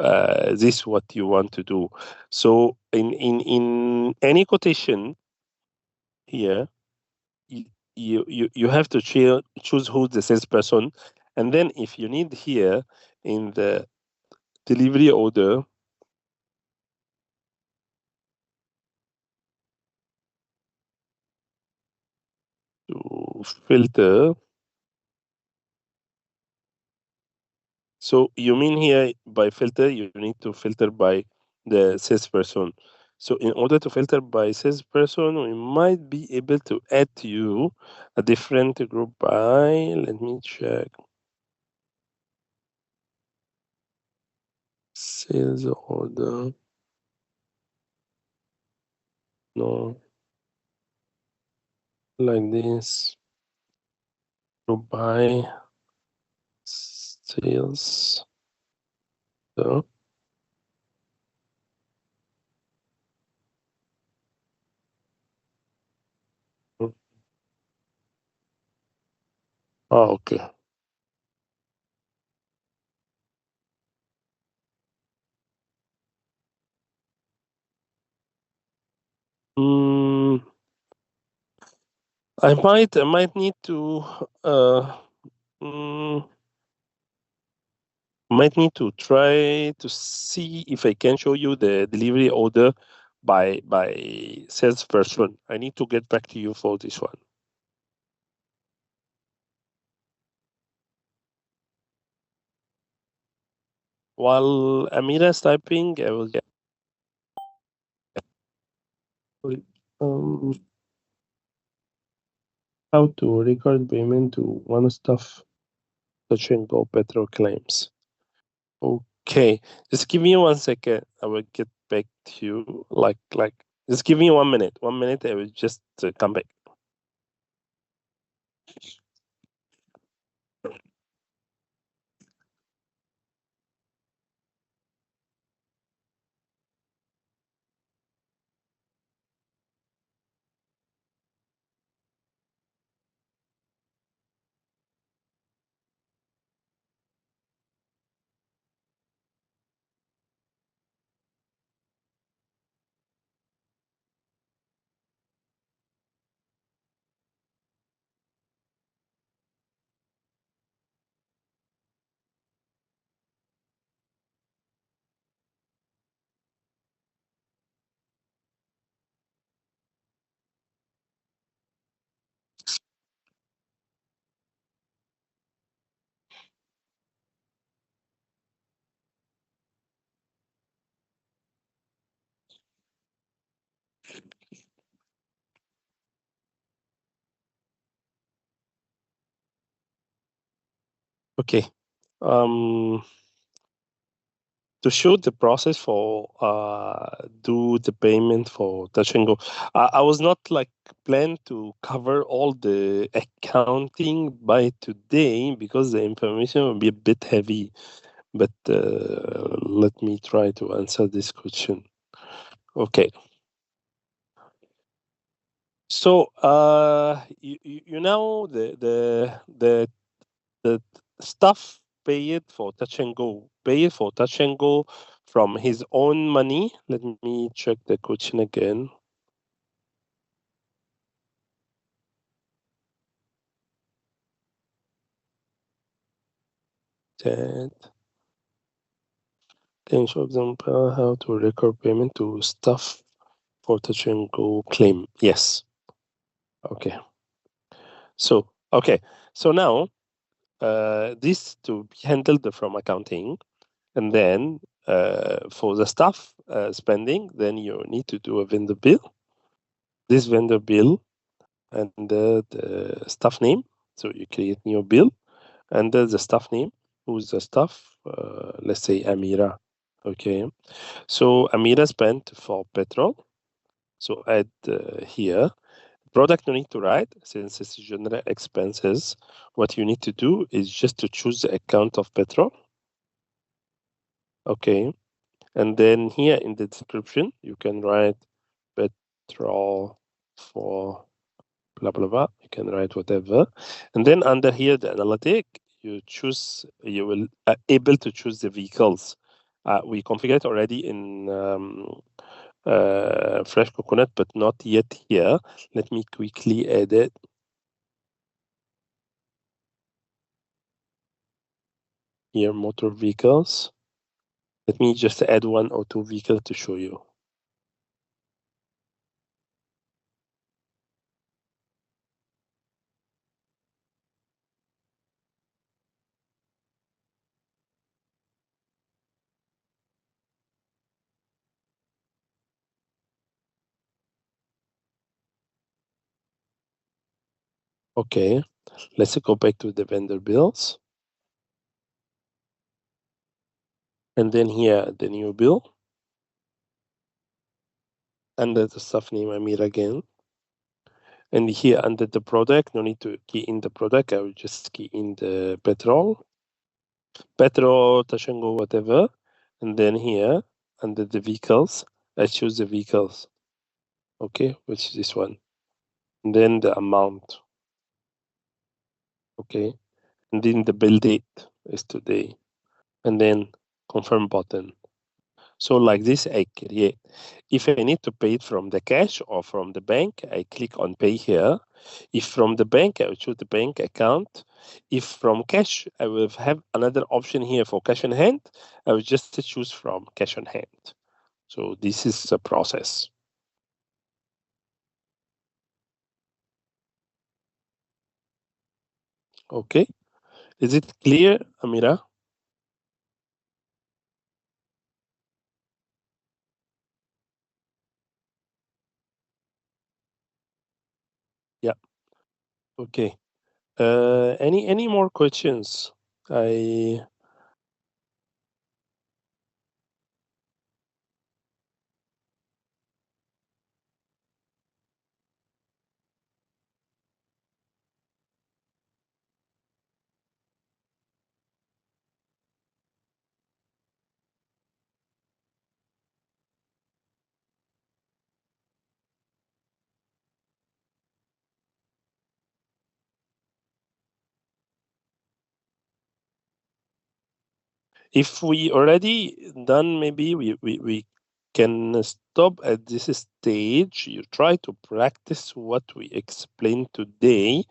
this what you want to do. So in any quotation here, you have to choose who's the salesperson, and then if you need here in the delivery order to filter. So you mean here by filter, you need to filter by the salesperson. So in order to filter by salesperson, we might be able to add to you a different group by, let me check. Sales order. No. Like this. Group by sales. So, okay. Mm, I might need to mm, might need to try to see if I can show you the delivery order by salesperson. I need to get back to you for this one. While Amira is typing, I will get um, how to record payment to one stuff touch and go petrol claims. Okay, just give me 1 second. I will get back to you. Like, just give me 1 minute. 1 minute. I will just come back. Okay. To show the process for do the payment for touch and go. I was not like planned to cover all the accounting by today because the information will be a bit heavy. But let me try to answer this question. Okay. So you know the stuff pay it for touch and go, from his own money. Let me check the question again. That can show example how to record payment to staff for touch and go claim. Yes. Okay. So now this to be handled from accounting, and then for the staff spending, then you need to do a vendor bill. This vendor bill and the staff name. So you create new bill and the staff name. Who's the staff? Let's say Amira. Okay. So Amira spent for petrol. So add here. Product no need to write since it's general expenses. What you need to do is just to choose the account of petrol. Okay. And then here in the description, you can write petrol for blah, blah, blah. You can write whatever. And then under here, the analytic, you will able to choose the vehicles. We configured already in Fresh Coconut, but not yet here. Let me quickly add it. Here, motor vehicles. Let me just add one or two vehicles to show you. Okay, let's go back to the vendor bills. And then here, the new bill. Under the staff name, Amir again. And here under the product, no need to key in the product. I will just key in the petrol, Tashango, whatever. And then here under the vehicles, I choose the vehicles. Okay, which is this one. And then the amount. Okay. And then the bill date is today. And then confirm button. So like this, I create. If I need to pay it from the cash or from the bank, I click on pay here. If from the bank, I will choose the bank account. If from cash, I will have another option here for cash on hand. I will just choose from cash on hand. So this is the process. Okay. Is it clear, Amira? Yeah. Okay. Any more questions? If we already done, maybe we can stop at this stage. You try to practice what we explained today,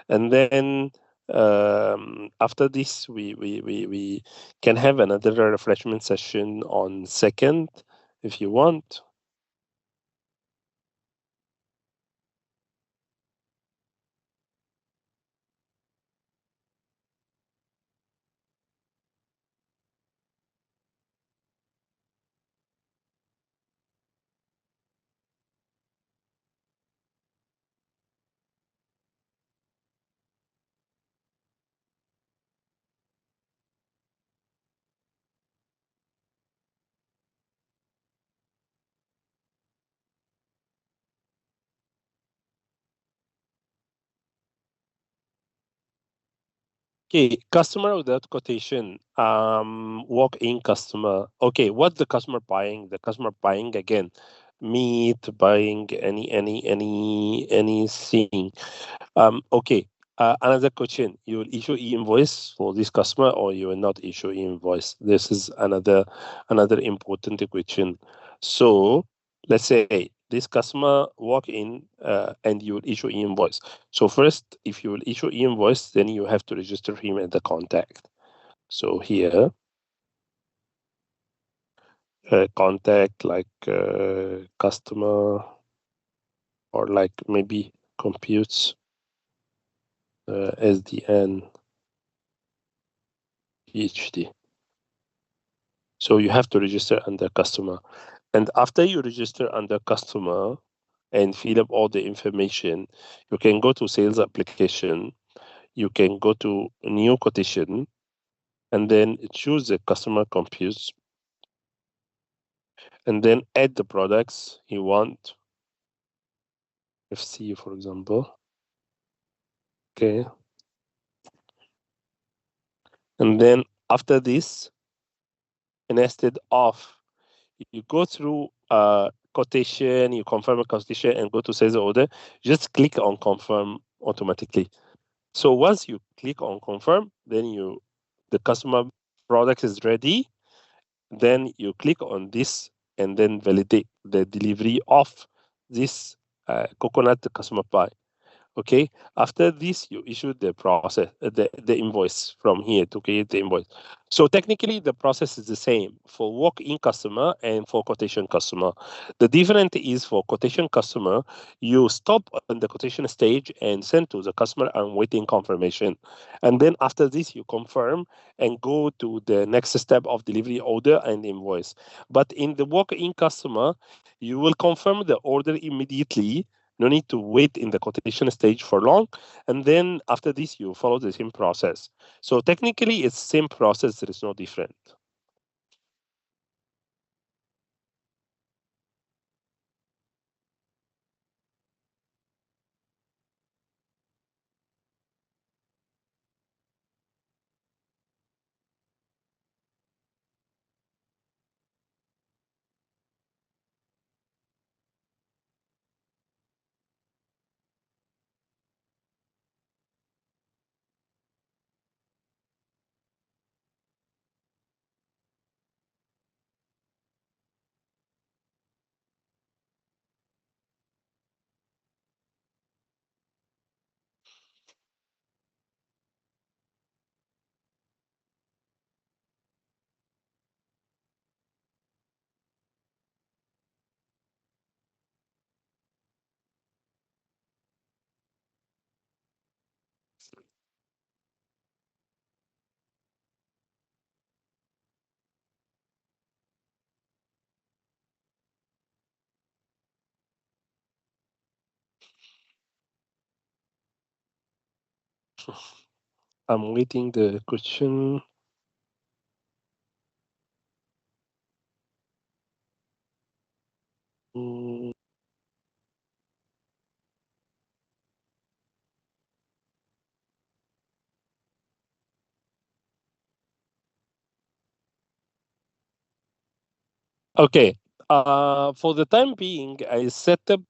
and then after this, we can have another refreshment session on second, if you want. Okay, customer without quotation. Walk-in customer. Okay, what's the customer buying? The customer buying again meat, buying anything. Okay. Another question: you will issue e-invoice for this customer, or you will not issue e-invoice? This is another important question. So let's say this customer walk in and you will issue e-invoice. So first, if you will issue e-invoice, then you have to register him as the contact. So here, contact like customer, or like maybe computes SDN PhD. So you have to register under customer. And after you register under customer and fill up all the information, you can go to sales application. You can go to new quotation and then choose the customer computes and then add the products you want. FC, for example. Okay. And then after this, instead of you go through quotation, you confirm a quotation and go to sales order, just click on confirm automatically. So once you click on confirm, then the customer product is ready. Then you click on this and then validate the delivery of this coconut the customer buy. Okay. After this, you issue the process, the invoice from here to create the invoice. So technically, the process is the same for walk-in customer and for quotation customer. The difference is for quotation customer, you stop on the quotation stage and send to the customer and waiting confirmation. And then after this, you confirm and go to the next step of delivery order and invoice. But in the walk-in customer, you will confirm the order immediately. No need to wait in the quotation stage for long. And then after this, you follow the same process. So technically, it's same process. There is no different. I'm waiting the question. Mm, Okay. For the time being, I set up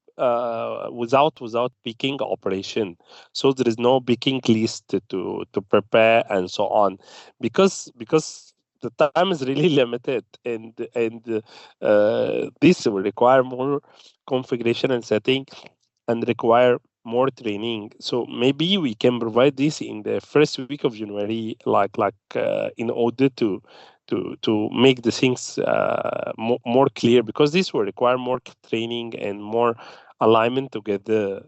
without picking operation, so there is no picking list to prepare and so on, because the time is really limited, and this will require more configuration and setting, and require more training. So maybe we can provide this in the first week of January, in order to make the things more clear, because this will require more training and more alignment together.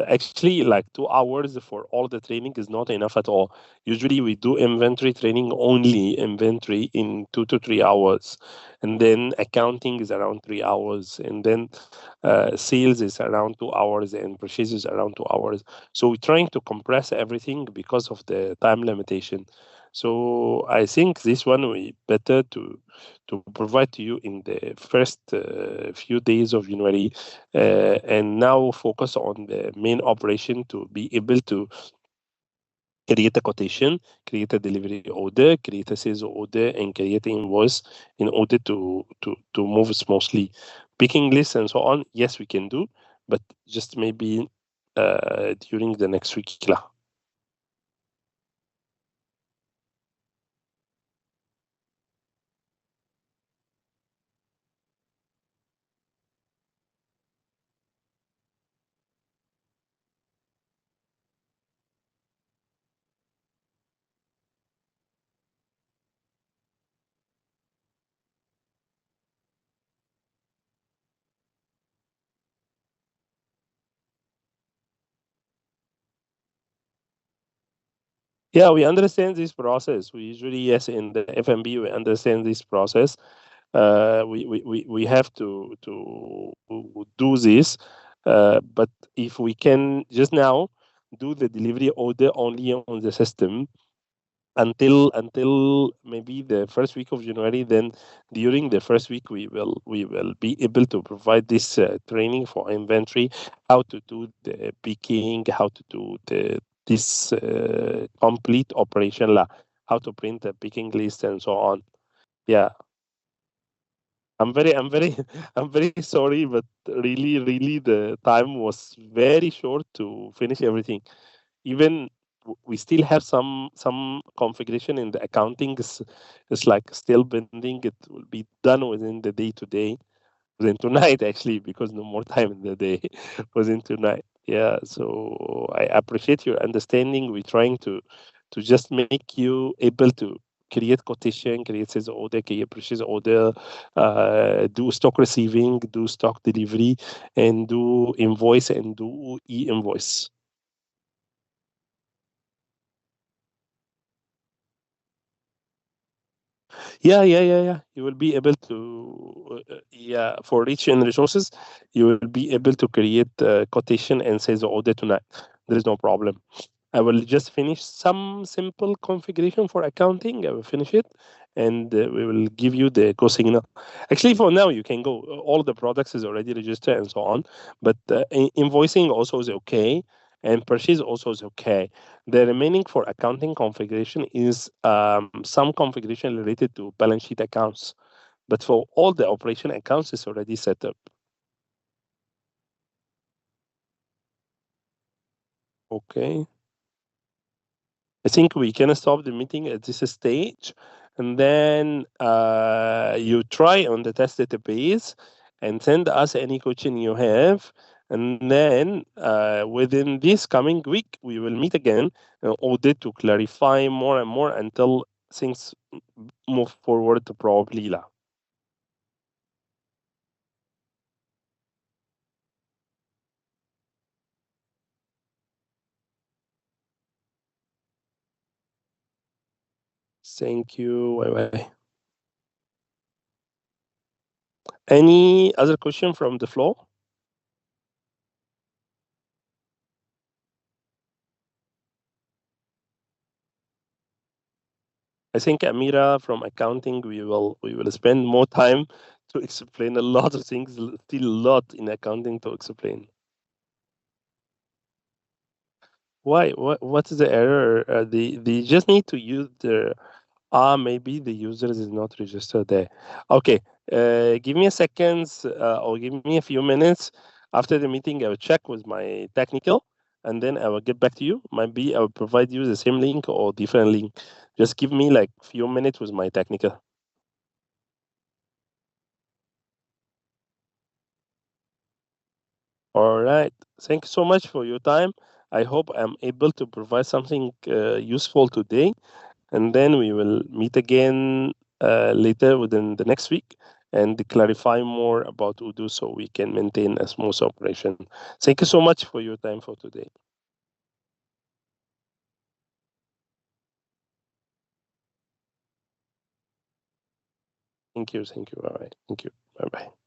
Actually, like 2 hours for all the training is not enough at all. Usually we do inventory training, only inventory, in 2 to 3 hours, and then accounting is around 3 hours, and then sales is around 2 hours, and purchase is around 2 hours. So we're trying to compress everything because of the time limitation. So I think this one will be better to provide to you in the first few days of January, and now focus on the main operation to be able to create a quotation, create a delivery order, create a sales order, and create an invoice in order to move smoothly. picking lists and so on, yes, we can do, but just maybe during the next week lah. Yeah, we understand this process. We usually, yes, in the FMB, we understand this process. We have to do this, but if we can just now do the delivery order only on the system until maybe the first week of January, then during the first week we will be able to provide this training for inventory, how to do the picking, how to do this complete operation lah, how to print the picking list and so on. Yeah, I'm very I'm very sorry, but really the time was very short to finish everything. Even we still have some configuration in the accounting is like still pending. It will be done within the day today, within tonight actually, because no more time in the day, within tonight. Yeah, so I appreciate your understanding. We're trying to just make you able to create quotation, create sales order, create purchase order, do stock receiving, do stock delivery, and do invoice and do e-invoice. Yeah. You will be able to, yeah, for reach and resources, you will be able to create quotation and sales order tonight. There is no problem. I will just finish some simple configuration for accounting. I will finish it, and we will give you the go signal. Actually, for now, you can go. All the products is already registered and so on, but invoicing also is okay, and purchase also is okay. The remaining for accounting configuration is some configuration related to balance sheet accounts, but for all the operation accounts is already set up. Okay. I think we can stop the meeting at this stage, and then you try on the test database and send us any question you have. And then within this coming week, we will meet again in order to clarify more and more until things move forward probably. Lah. Thank you. Bye bye. Any other question from the floor? I think Amira from accounting, we will spend more time to explain a lot of things, still a lot in accounting to explain. Why? What is the error? They just need to use the maybe the user is not registered there. Okay, give me a seconds or give me a few minutes after the meeting. I will check with my technical, and then I will get back to you. Maybe I will provide you the same link or different link. Just give me like few minutes with my technical. All right. Thank you so much for your time. I hope I'm able to provide something useful today. And then we will meet again later within the next week and clarify more about Odoo so we can maintain a smooth operation. Thank you so much for your time for today. Thank you. All right. Thank you. Bye bye.